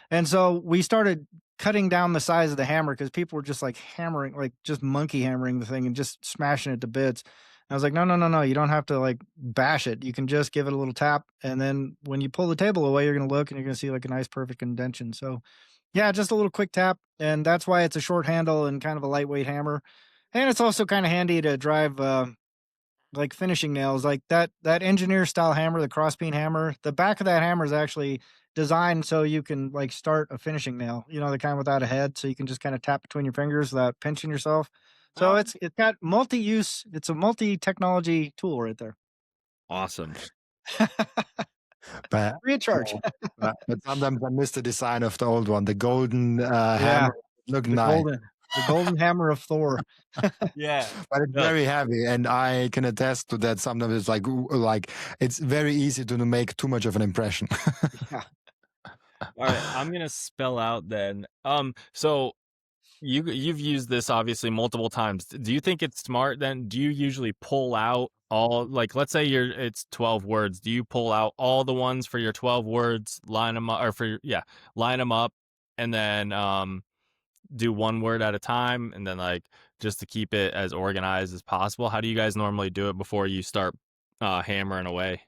And so we started cutting down the size of the hammer because people were just like hammering, like just monkey hammering the thing and just smashing it to bits. And I was like, no, no, no, no. You don't have to like bash it. You can just give it a little tap. And then when you pull the table away, you're going to look and you're going to see like a nice, perfect indentation. So, yeah, just a little quick tap. And that's why it's a short handle and kind of a lightweight hammer. And it's also kind of handy to drive like finishing nails, like that engineer style hammer, the crossbeam hammer. The back of that hammer is actually designed so you can like start a finishing nail. You know, the kind without a head, so you can just kind of tap between your fingers without pinching yourself. So oh, it's got multi-use. It's a multi-technology tool right there. awesome. But Free of charge. but sometimes I miss the design of the old one, the golden Yeah, hammer. Look the nice, golden hammer of Thor. Yeah. but it's No. very heavy, and I can attest to that. Sometimes it's like it's very easy to make too much of an impression. Yeah. All right, I'm gonna spell out then. So you've used this obviously multiple times. Do you think it's smart then? Do you usually pull out all, like, let's say it's 12 words. Do you pull out all the ones for your 12 words, line them up, or line them up, and then do one word at a time, and then like just to keep it as organized as possible? How do you guys normally do it before you start hammering away?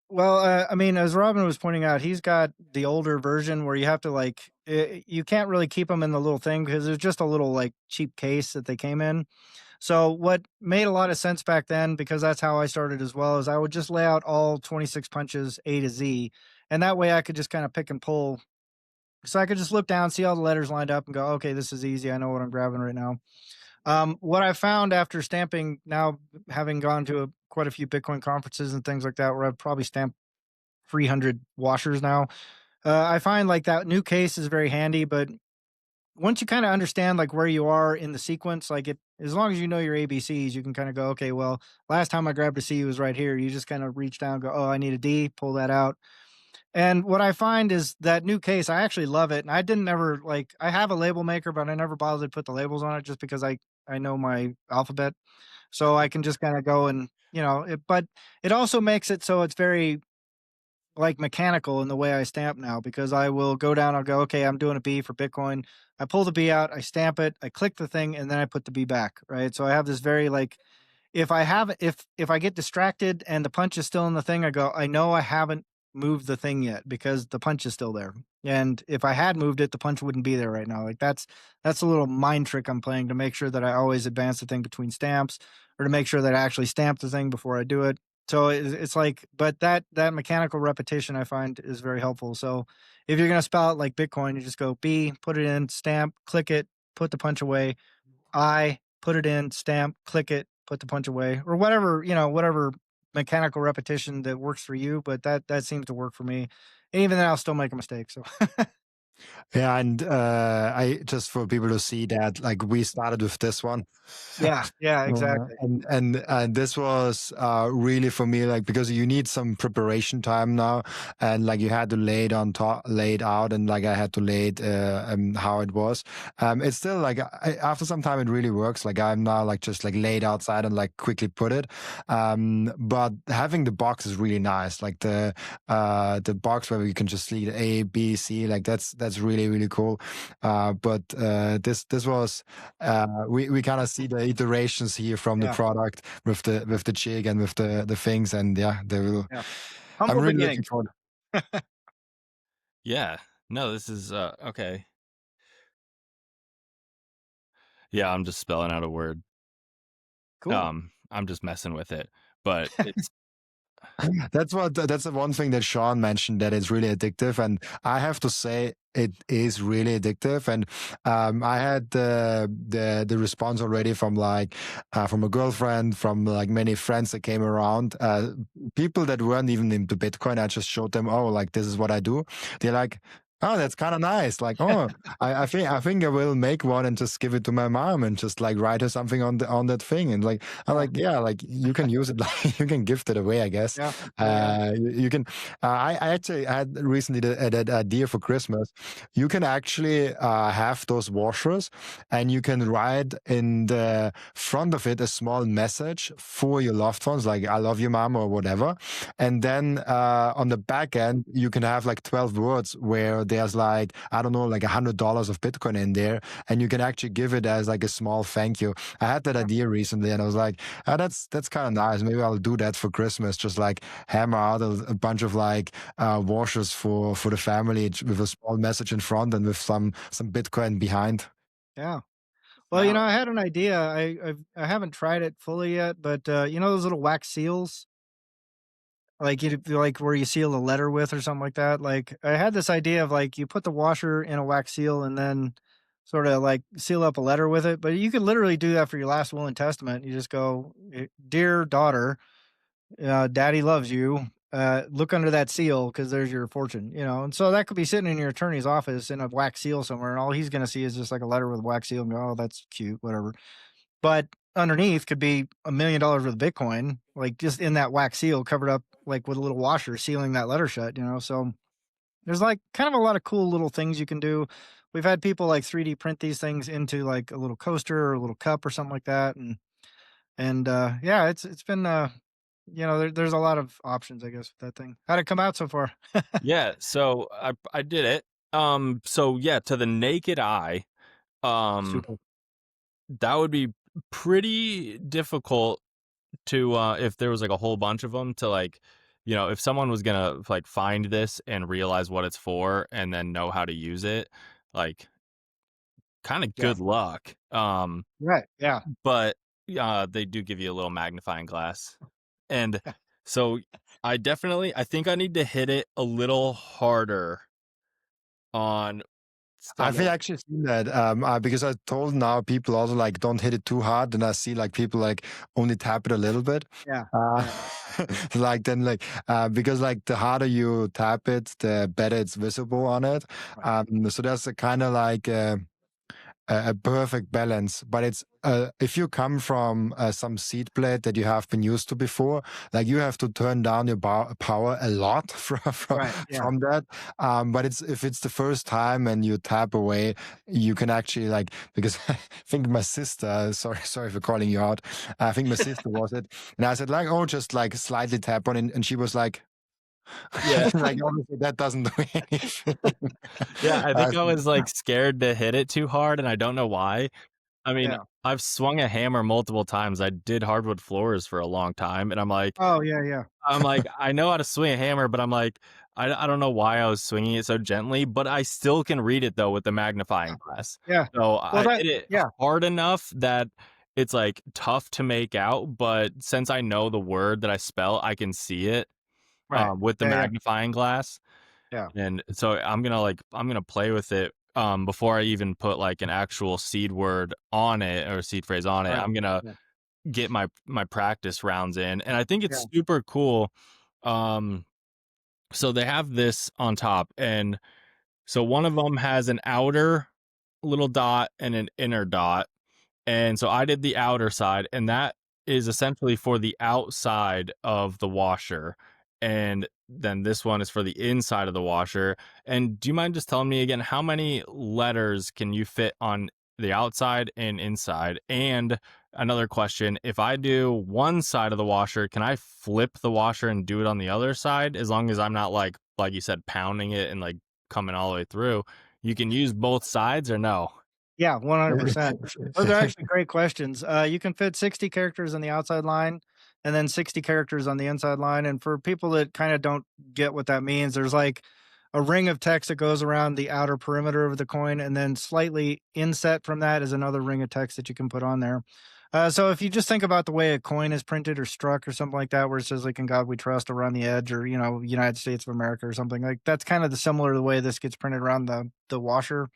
Well, I mean, as Robin was pointing out, he's got the older version where you have to like, you can't really keep them in the little thing because there's just a little like cheap case that they came in. So what made a lot of sense back then, because that's how I started as well, is I would just lay out all 26 punches A to Z, and that way I could just kind of pick and pull. So I could just look down, see all the letters lined up, and go, okay, this is easy. I know what I'm grabbing right now. What I found after stamping, now having gone to quite a few Bitcoin conferences and things like that, where I've probably stamped 300 washers now. I find like that new case is very handy, but once you kind of understand like where you are in the sequence, like it, as long as you know your ABCs, you can kind of go, okay, well, last time I grabbed a C was right here. You just kind of reach down, go, oh, I need a D, pull that out. And what I find is that new case, I actually love it. And I didn't ever like, I have a label maker, but I never bothered to put the labels on it just because I know my alphabet. So I can just kind of go and, but it also makes it so it's very like mechanical in the way I stamp now because I will go down, I'll go, okay, I'm doing a B for Bitcoin. I pull the B out, I stamp it, I click the thing, and then I put the B back. Right. So I have this very like if I get distracted and the punch is still in the thing, I go, I know I haven't moved the thing yet because the punch is still there. And if I had moved it, the punch wouldn't be there right now. Like that's a little mind trick I'm playing to make sure that I always advance the thing between stamps or to make sure that I actually stamp the thing before I do it. So it's like, but that mechanical repetition I find is very helpful. So if you're gonna spell it like Bitcoin, you just go B, put it in, stamp, click it, put the punch away, I, put it in, stamp, click it, put the punch away, or whatever, whatever mechanical repetition that works for you. But that seems to work for me. And even then, I'll still make a mistake. So Yeah, and I just for people to see that, like we started with this one. Yeah, yeah, exactly. And this was really for me like because you need some preparation time now, and like you had to lay it on top, lay it out, and like I had to lay it how it was. It's still like after some time it really works. Like I'm now like just like laid outside and like quickly put it. But having the box is really nice. Like the box where you can just lead A, B, C. Like that's really really cool. But this was we kind of see the iterations here from the Yeah, product with the jig and with the things, and yeah, they will. yeah. I'm Humble really looking beginnings. forward. Yeah. No, this is okay. Yeah, I'm just spelling out a word. Cool. I'm just messing with it. But it's That's the one thing that Sean mentioned that it's really addictive, and I have to say it is really addictive. And I had the response already from a girlfriend, from like many friends that came around, people that weren't even into Bitcoin. I just showed them, oh, like this is what I do. They're like, oh, that's kind of nice. Like, oh, I think I will make one and just give it to my mom and just like write her something on that thing. And like I'm Yeah, like, yeah, like you can use it, like you can gift it away, I guess. yeah, yeah, yeah, You can. I actually had recently that idea for Christmas. You can actually have those washers, and you can write in the front of it a small message for your loved ones, like "I love you, mom" or whatever. And then on the back end, you can have like 12 words where there's like I don't know, like $100 of Bitcoin in there, and you can actually give it as like a small thank you. I had that yeah, idea recently, and I was like, oh, that's kind of nice. Maybe I'll do that for Christmas. Just like hammer out a bunch of like washers for the family with a small message in front and with some Bitcoin behind. yeah. Well, wow. I had an idea. I haven't tried it fully yet, but those little wax seals, like where you seal a letter with or something like that. Like I had this idea of like you put the washer in a wax seal and then sort of like seal up a letter with it. But you could literally do that for your last will and testament. You just go, "Dear daughter, daddy loves you. Look under that seal because there's your fortune," And so that could be sitting in your attorney's office in a wax seal somewhere, and all he's going to see is just like a letter with a wax seal and go, "Oh, that's cute, whatever." But underneath could be $1 million worth of Bitcoin, like just in that wax seal, covered up like with a little washer sealing that letter shut. So there's like kind of a lot of cool little things you can do. We've had people like 3D print these things into like a little coaster or a little cup or something like that, and yeah, it's been there's a lot of options, I guess, with that thing. How'd it come out so far? Yeah, so I did it. So yeah, to the naked eye, um Super. that would be pretty difficult to if there was like a whole bunch of them to like if someone was gonna like find this and realize what it's for and then know how to use it, like kind of Yeah. good luck. Right. Yeah. But they do give you a little magnifying glass. And so I think I need to hit it a little harder on some I've of actually seen that because I told now people also like don't hit it too hard, and I see like people like only tap it a little bit. Yeah. Uh, Yeah. like then like because like the harder you tap it, the better it's visible on it. Right. So there's a kind of like a perfect balance. But it's if you come from some seed blade that you have been used to before, like you have to turn down your power a lot Right. Yeah. from that. But it's if it's the first time and you tap away, you can actually like because I think my sister, sorry for calling you out. I think my sister was it, and I said like, oh, just like slightly tap on it, and she was like. yeah. Like obviously that doesn't do anything. Yeah, I I think I was like scared to hit it too hard and I don't know why. I mean, Yeah. I've swung a hammer multiple times. I did hardwood floors for a long time and Oh, yeah. Yeah. I'm like, I know how to swing a hammer, but I'm like, I don't know why I was swinging it so gently, but I still can read it though with the magnifying glass. Yeah. So Well, I that hit it yeah. hard enough that it's like tough to make out, but since I know the word that I spell, I can see it Right. with the Yeah. Yeah. magnifying glass. Yeah. And so I'm gonna play with it before I even put like an actual seed word on it or seed phrase on it. Right. I'm gonna Yeah. get my practice rounds in, and I think Yeah. it's super cool. Um, so they have this on top, and So one of them has an outer little dot and an inner dot. And so I did the outer side, and that is essentially for the outside of the washer. And then this one is for the inside of the washer. And do you mind just telling me again, how many letters can you fit on the outside and inside? And another question, if I do one side of the washer, can I flip the washer and do it on the other side as long as I'm not like you said, pounding it and like coming all the way through? You can use both sides or no? Yeah, 100%. Those are actually great questions. You can fit 60 characters on the outside line and then 60 characters on the inside line. And for people that kind of don't get what that means, there's like a ring of text that goes around the outer perimeter of the coin, and then slightly inset from that is another ring of text that you can put on there. So if you just think about the way a coin is printed or struck or something like that, where it says like "In God We Trust" around the edge, or United States of America or something like that's kind of the similar to the way this gets printed around the washer.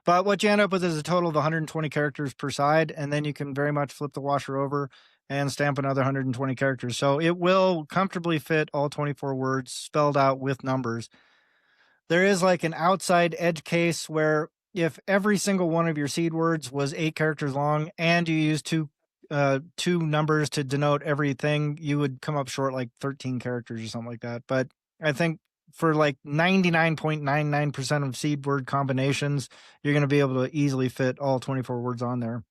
But what you end up with is a total of 120 characters per side, and then you can very much flip the washer over and stamp another 120 characters. So it will comfortably fit all 24 words spelled out with numbers. There is like an outside edge case where if every single one of your seed words was 8 characters long and you use two numbers to denote everything, you would come up short like 13 characters or something like that. But I think for like 99.99% of seed word combinations, you're going to be able to easily fit all 24 words on there.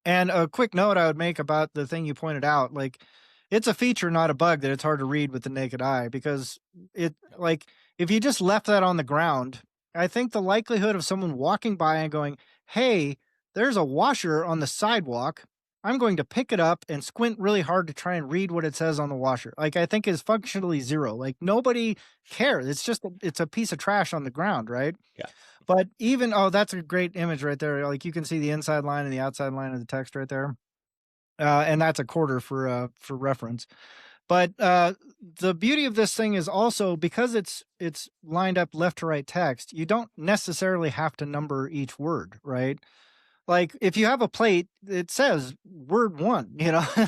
And a quick note I would make about the thing you pointed out, like it's a feature, not a bug, that it's hard to read with the naked eye, because it like if you just left that on the ground, I think the likelihood of someone walking by and going, "Hey, there's a washer on the sidewalk. I'm going to pick it up and squint really hard to try and read what it says on the washer." Like I think is functionally zero. Like nobody cares. It's a piece of trash on the ground, right? Yeah. But even oh, that's a great image right there. Like you can see the inside line and the outside line of the text right there. And that's a quarter for reference. But the beauty of this thing is also because it's lined up left to right text, you don't necessarily have to number each word, right? Like if you have a plate, it says word one,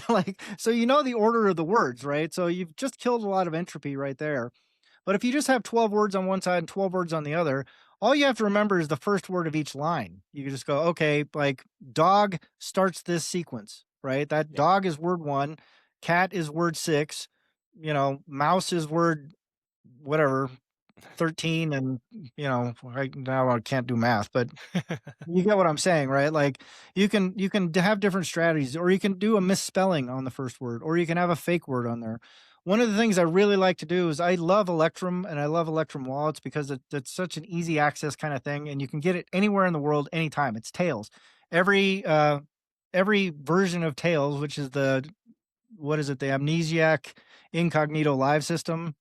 like so the order of the words, right? So you've just killed a lot of entropy right there. But if you just have 12 words on one side and 12 words on the other, all you have to remember is the first word of each line. You can just go, okay, like dog starts this sequence, right? That Yeah. dog is word one, cat is word six, mouse is word whatever, 13. And, right now I can't do math, but you get what I'm saying, right? Like you can have different strategies, or you can do a misspelling on the first word, or you can have a fake word on there. One of the things I really like to do is I love Electrum, and I love Electrum wallets because it's such an easy access kind of thing, and you can get it anywhere in the world anytime. It's Tails. Every every version of Tails, which is the what is it, the Amnesiac Incognito Live system,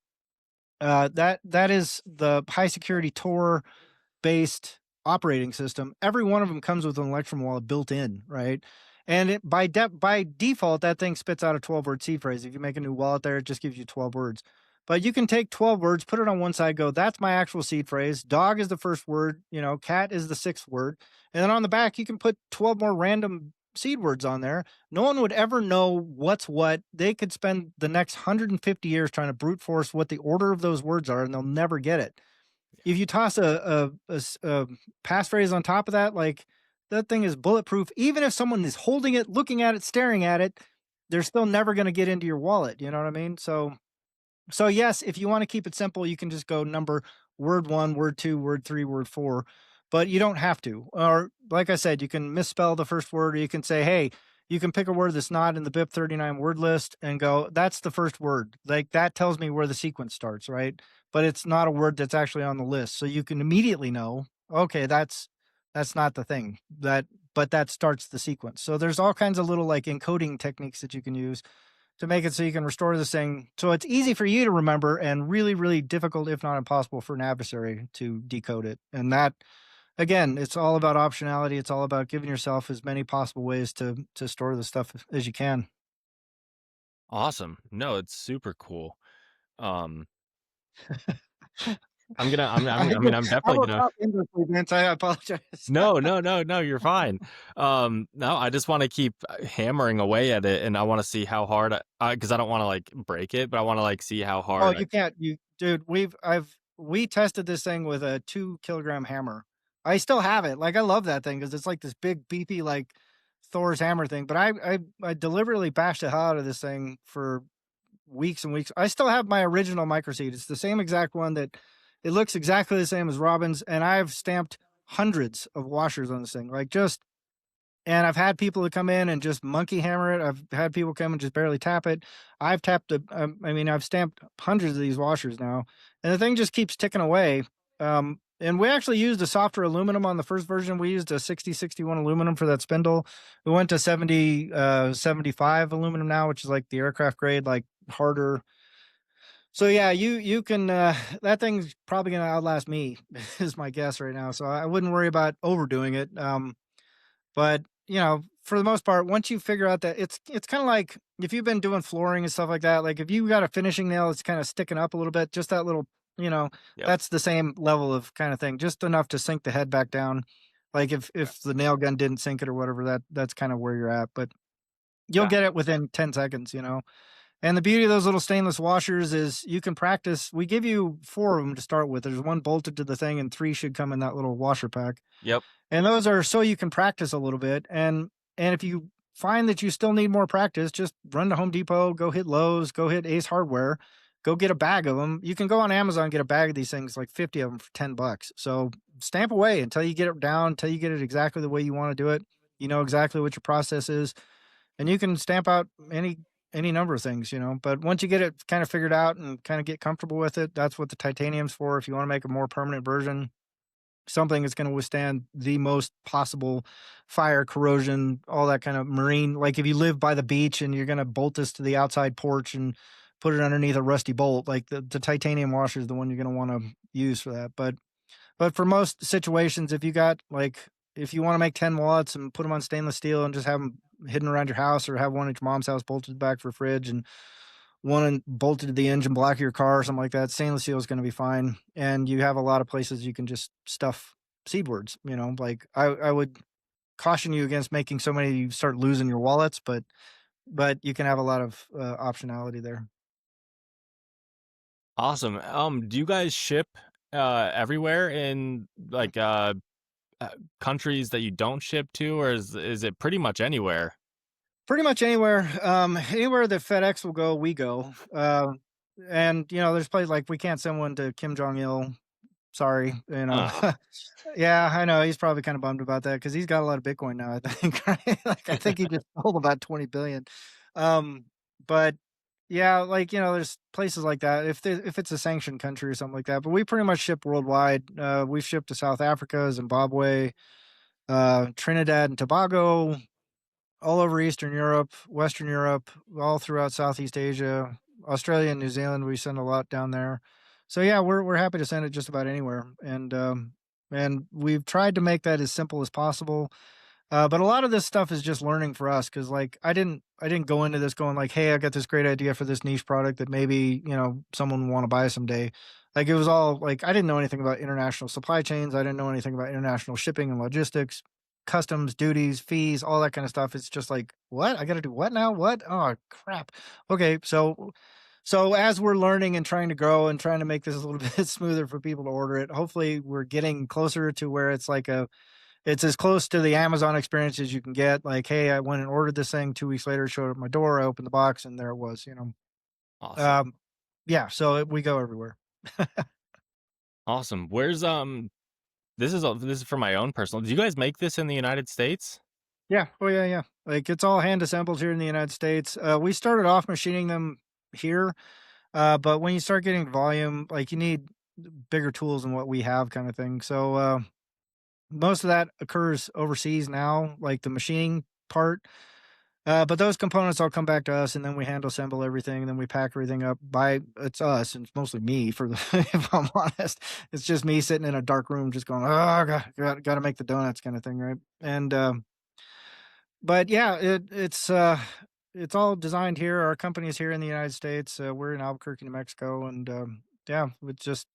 that is the high security Tor based operating system. Every one of them comes with an Electrum wallet built in, right? And by default, that thing spits out a 12-word seed phrase. If you make a new wallet there, it just gives you 12 words. But you can take 12 words, put it on one side, go, that's my actual seed phrase. Dog is the first word, cat is the sixth word. And then on the back, you can put 12 more random seed words on there. No one would ever know what's what. They could spend the next 150 years trying to brute force what the order of those words are, and they'll never get it. If you toss a passphrase on top of that, like that thing is bulletproof. Even if someone is holding it, looking at it, staring at it, they're still never going to get into your wallet. You know what I mean? So yes, if you want to keep it simple, you can just go number word one, word two, word three, word four, but you don't have to. Or like I said, you can misspell the first word, or you can say, hey, you can pick a word that's not in the BIP 39 word list and go, that's the first word. Like that tells me where the sequence starts, right? But it's not a word that's actually on the list. So you can immediately know, okay, that's not the thing. But that starts the sequence. So there's all kinds of little like encoding techniques that you can use to make it so you can restore this thing. So it's easy for you to remember and really, really difficult, if not impossible, for an adversary to decode it. And that, again, it's all about optionality. It's all about giving yourself as many possible ways to store the stuff as you can. Awesome. No, it's super cool. Um, I'm gonna, I mean, I'm I definitely will gonna. talk endlessly, Vince. I apologize. No, you're fine. No, I just want to keep hammering away at it, and I want to see how hard because I don't want to like break it, but I want to like see how Oh, hard. you can't. Dude, I've we tested this thing with a 2 kilogram hammer. I still have it. Like I love that thing because it's like this big beefy like Thor's hammer thing. But I deliberately bashed the hell out of this thing for weeks and weeks. I still have my original micro seed. It's the same exact one that it looks exactly the same as Robin's, and I've stamped hundreds of washers on this thing. Like just and I've had people to come in and just monkey hammer it. I've had people come and just barely tap it. I've tapped I mean, I've stamped hundreds of these washers now, and the thing just keeps ticking away. And we actually used a softer aluminum on the first version. We used a 6061 aluminum for that spindle. We went to 75 aluminum now, which is like the aircraft grade, like harder. So yeah, you can that thing's probably gonna outlast me, is my guess right now. So I wouldn't worry about overdoing it. But, for the most part, once you figure out that it's kinda like if you've been doing flooring and stuff like that, like, if you got a finishing nail that's kinda sticking up a little bit, just that little you know, Yep. that's the same level of kinda thing, just enough to sink the head back down. Like, Yeah. if the nail gun didn't sink it or whatever, that's kinda where you're at, but you'll Yeah. get it within 10 seconds, you know? And the beauty of those little stainless washers is you can practice. We give you 4 of them to start with. There's 1 bolted to the thing, and 3 should come in that little washer pack. Yep. And those are so you can practice a little bit, and if you find that you still need more practice, just run to Home Depot, go hit Lowe's, go hit Ace Hardware, go get a bag of them. You can go on Amazon and get a bag of these things, like 50 of them for $10. So stamp away until you get it down, until you get it exactly the way you wanna do it. You know exactly what your process is, and you can stamp out any number of things, but once you get it kind of figured out and kind of get comfortable with it, that's what the titanium's for. If you want to make a more permanent version, something that's going to withstand the most possible fire, corrosion, all that kind of marine. Like if you live by the beach and you're going to bolt this to the outside porch and put it underneath a rusty bolt, like the titanium washer is the one you're going to want to use for that. But for most situations, if you want to make 10 wallets and put them on stainless steel and just have them hidden around your house, or have one at your mom's house bolted back for a fridge and bolted to the engine block of your car or something like that, stainless steel is going to be fine. And you have a lot of places you can just stuff seedwords, like I would caution you against making so many you start losing your wallets, but you can have a lot of optionality there. Awesome. Do you guys ship everywhere in like countries that you don't ship to, or is it pretty much anywhere? Pretty much anywhere, anywhere that FedEx will go, we go. And there's places like we can't send one to Kim Jong Il. Sorry, Oh, Yeah, I know he's probably kind of bummed about that because he's got a lot of Bitcoin now. I think, right? Like I think he just sold about 20 billion. But yeah, like there's places like that. If it's a sanctioned country or something like that, but we pretty much ship worldwide. We've shipped to South Africa, Zimbabwe, Trinidad and Tobago, all over Eastern Europe, Western Europe, all throughout Southeast Asia, Australia and New Zealand. We send a lot down there. So yeah, we're happy to send it just about anywhere, and we've tried to make that as simple as possible. But a lot of this stuff is just learning for us because like I didn't go into this going like, hey, I got this great idea for this niche product that maybe someone will want to buy someday. Like it was all like I didn't know anything about international supply chains. I didn't know anything about international shipping and logistics, customs, duties, fees, all that kind of stuff. It's just like, what? I got to do what now? What? Oh crap. Okay, so as we're learning and trying to grow and trying to make this a little bit smoother for people to order it, hopefully we're getting closer to where it's as close to the Amazon experience as you can get. Like, hey, I went and ordered this thing 2 weeks later, showed up at my door, I opened the box, and there it was. awesome. Um, yeah, so we go everywhere. Awesome. Where's this is for my own personal. Do you guys make this in the United States? Yeah. Oh yeah, yeah. Like it's all hand assembled here in the United States. We started off machining them here, but when you start getting volume, like you need bigger tools than what we have, kind of thing. So most of that occurs overseas now, like the machining part. But those components all come back to us, and then we hand assemble everything, and then we pack everything up. It's us, and it's mostly me. For the, if I'm honest, it's just me sitting in a dark room, just going, "Oh, got to make the donuts," kind of thing, right? And but yeah, it's all designed here. Our company is here in the United States. We're in Albuquerque, New Mexico, and yeah, it's just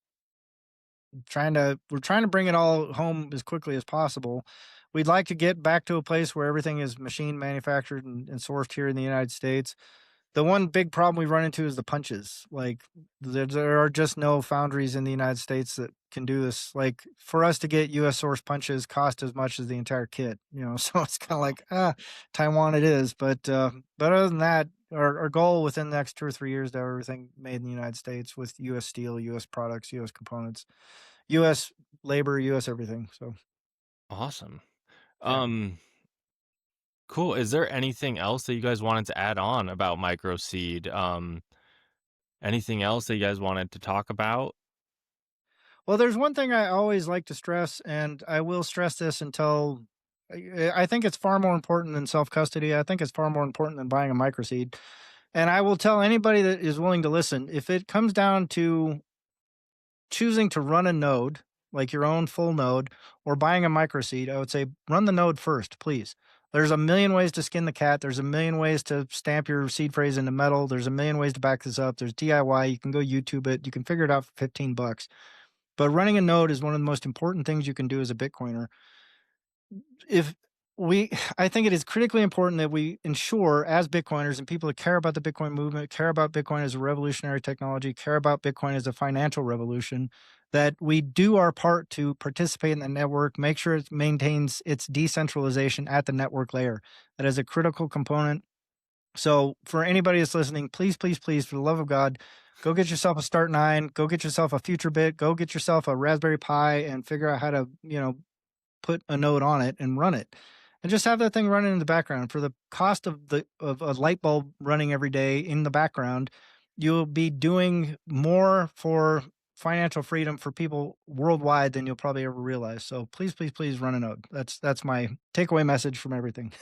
we're trying to bring it all home as quickly as possible. We'd like to get back to a place where everything is machine manufactured and sourced here in the United States. The one big problem we run into is the punches. Like there are just no foundries in the United States that can do this. Like for us to get US source punches cost as much as the entire kit, you know. So it's kind of like, Taiwan it is. But other than that, our goal within the next 2 or 3 years to have everything made in the United States with US steel, US products, US components, US labor, US everything. So Awesome. yeah. Um, cool. Is there anything else that you guys wanted to add on about microseed? Anything else that you guys wanted to talk about? Well, there's one thing I always like to stress, and I will stress this until I think it's far more important than self custody. I think it's far more important than buying a microseed. And I will tell anybody that is willing to listen, if it comes down to choosing to run a node, like your own full node, or buying a microseed, I would say run the node first, please. There's a million ways to skin the cat. There's a million ways to stamp your seed phrase into metal. There's a million ways to back this up. There's DIY. You can go YouTube it. You can figure it out for $15. But running a node is one of the most important things you can do as a Bitcoiner. If we I think it is critically important that we ensure as Bitcoiners and people that care about the Bitcoin movement, care about Bitcoin as a revolutionary technology, care about Bitcoin as a financial revolution, that we do our part to participate in the network, make sure it maintains its decentralization at the network layer. That is a critical component. So for anybody that's listening, please, please, please, for the love of God, go get yourself a Start Nine, go get yourself a Future Bit, go get yourself a Raspberry Pi, and figure out how to, put a node on it and run it, and just have that thing running in the background. For the cost of a light bulb running every day in the background, you'll be doing more for financial freedom for people worldwide than you'll probably ever realize. So please, please, please run a node. That's my takeaway message from everything.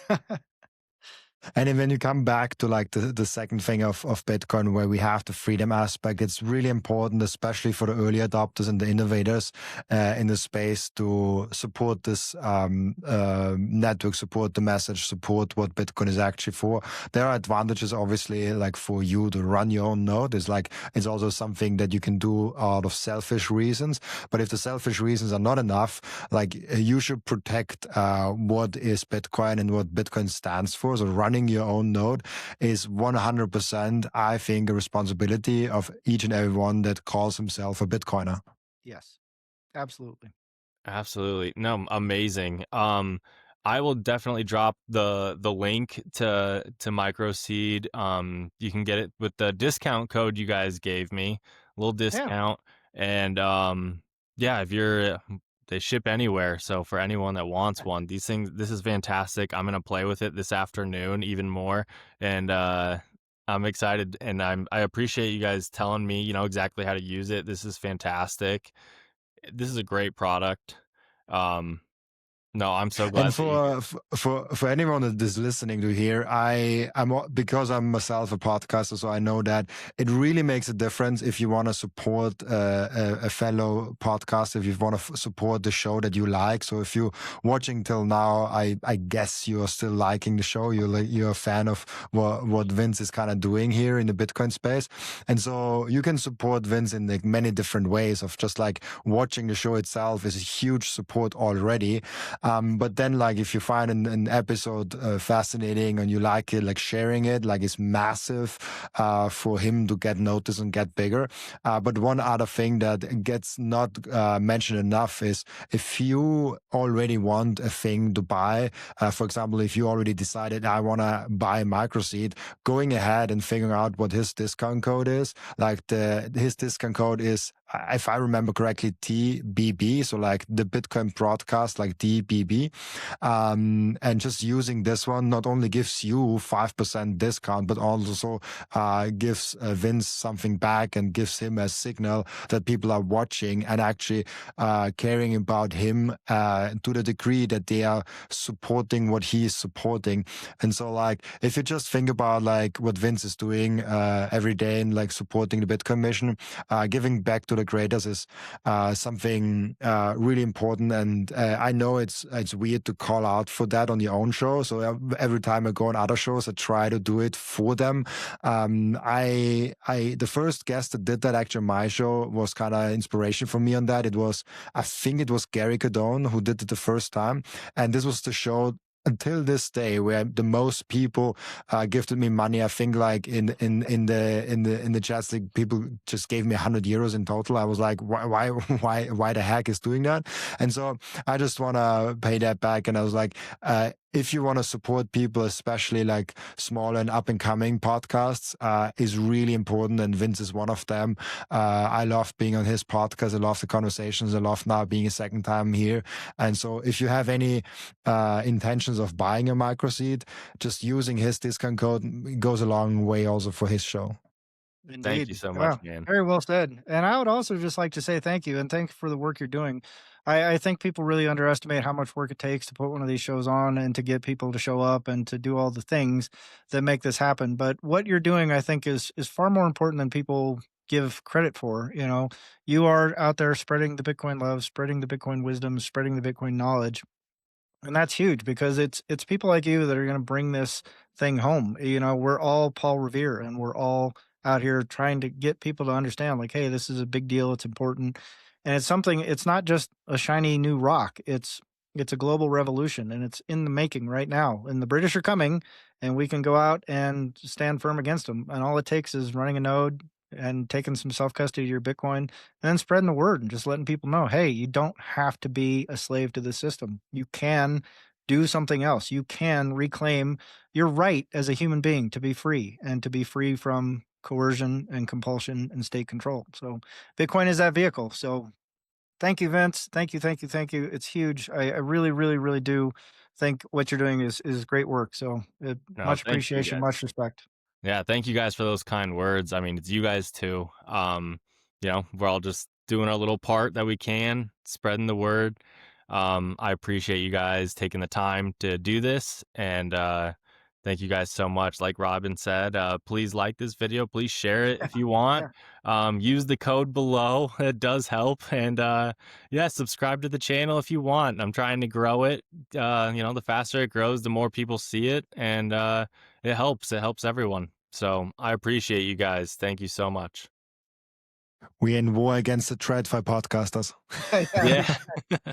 And then when you come back to like the second thing of Bitcoin, where we have the freedom aspect, it's really important, especially for the early adopters and the innovators in the space, to support this network, support the message, support what Bitcoin is actually for. There are advantages, obviously, like for you to run your own node. It's also something that you can do out of selfish reasons. But if the selfish reasons are not enough, like you should protect what is Bitcoin and what Bitcoin stands for. So running your own node is 100%, I think, a responsibility of each and every one that calls himself a Bitcoiner. Yes, absolutely. Absolutely. No, amazing. I will definitely drop the link to microseed. You can get it with the discount code you guys gave me, a little Yeah. discount. And yeah, if you're they ship anywhere. So for anyone that wants one, this is fantastic. I'm gonna play with it this afternoon even more. And I'm excited, and I appreciate you guys telling me, exactly how to use it. This is fantastic. This is a great product. Um, no, I'm so And glad that you. for anyone that is listening to here, because I'm myself a podcaster, so I know that it really makes a difference if you want to support a fellow podcaster, if you want to support the show that you like. So if you're watching till now, I guess you are still liking the show. You're a fan of what Vince is kind of doing here in the Bitcoin space, and so you can support Vince in like many different ways. Of just like watching the show itself is a huge support already. But then, like, if you find an episode fascinating and you like it, like sharing it, like, it's massive for him to get noticed and get bigger. But one other thing that gets not mentioned enough is if you already want a thing to buy, for example, if you already decided I want to buy Microseed, going ahead and figuring out what his discount code is, like his discount code is, if I remember correctly, TBB, so like the Bitcoin broadcast, like DBB. And just using this one not only gives you 5% discount, but also gives Vince something back and gives him a signal that people are watching and actually caring about him to the degree that they are supporting what he is supporting. And so, like, if you just think about like what Vince is doing every day and like supporting the Bitcoin mission, giving back to the creators is something really important. And I know it's weird to call out for that on your own show. So every time I go on other shows, I try to do it for them. The first guest that did that actually on my show was kind of inspiration for me on that. I think it was Gary Cadone who did it the first time, and this was the show until this day, where the most people gifted me money. I think like in the chats, like people just gave me 100 euros in total. I was like, why the heck is doing that? And so I just want to pay that back. And I was like, if you want to support people, especially like small and up and coming podcasts, is really important. And Vince is one of them. I love being on his podcast. I love the conversations. I love now being a second time here. And so if you have any intentions of buying a microseed, just using his discount code goes a long way also for his show. Thank you Indeed. so much, Yeah. man. Very well said. And I would also just like to say thank you and thank you for the work you're doing. I think people really underestimate how much work it takes to put one of these shows on and to get people to show up and to do all the things that make this happen. But what you're doing, I think, is far more important than people give credit for. You know, you are out there spreading the Bitcoin love, spreading the Bitcoin wisdom, spreading the Bitcoin knowledge. And that's huge because it's people like you that are gonna bring this thing home. You know, we're all Paul Revere, and we're all out here trying to get people to understand, like, "Hey, this is a big deal, it's important." And it's something it's not just a shiny new rock, it's a global revolution, and it's in the making right now, and the British are coming, and we can go out and stand firm against them. And all it takes is running a node and taking some self-custody of your Bitcoin, and then spreading the word and just letting people know, hey, you don't have to be a slave to the system. You can do something else. You can reclaim your right as a human being to be free and to be free from coercion and compulsion and state control. So Bitcoin is that vehicle. So thank you, Vince. Thank you, thank you, thank you. It's huge. I really, really, really do think what you're doing is great work. So No, much thank you appreciation, guys. much respect. Yeah, thank you guys for those kind words. I mean, it's you guys too. We're all just doing our little part that we can, spreading the word. I appreciate you guys taking the time to do this, and thank you guys so much. Like Robin said, please like this video, please share it if you want. Yeah. Use the code below; it does help, and yeah, subscribe to the channel if you want. I'm trying to grow it. The faster it grows, the more people see it, and it helps. It helps everyone. So I appreciate you guys. Thank you so much. We're in war against the TradFi podcasters. Yeah. Yeah.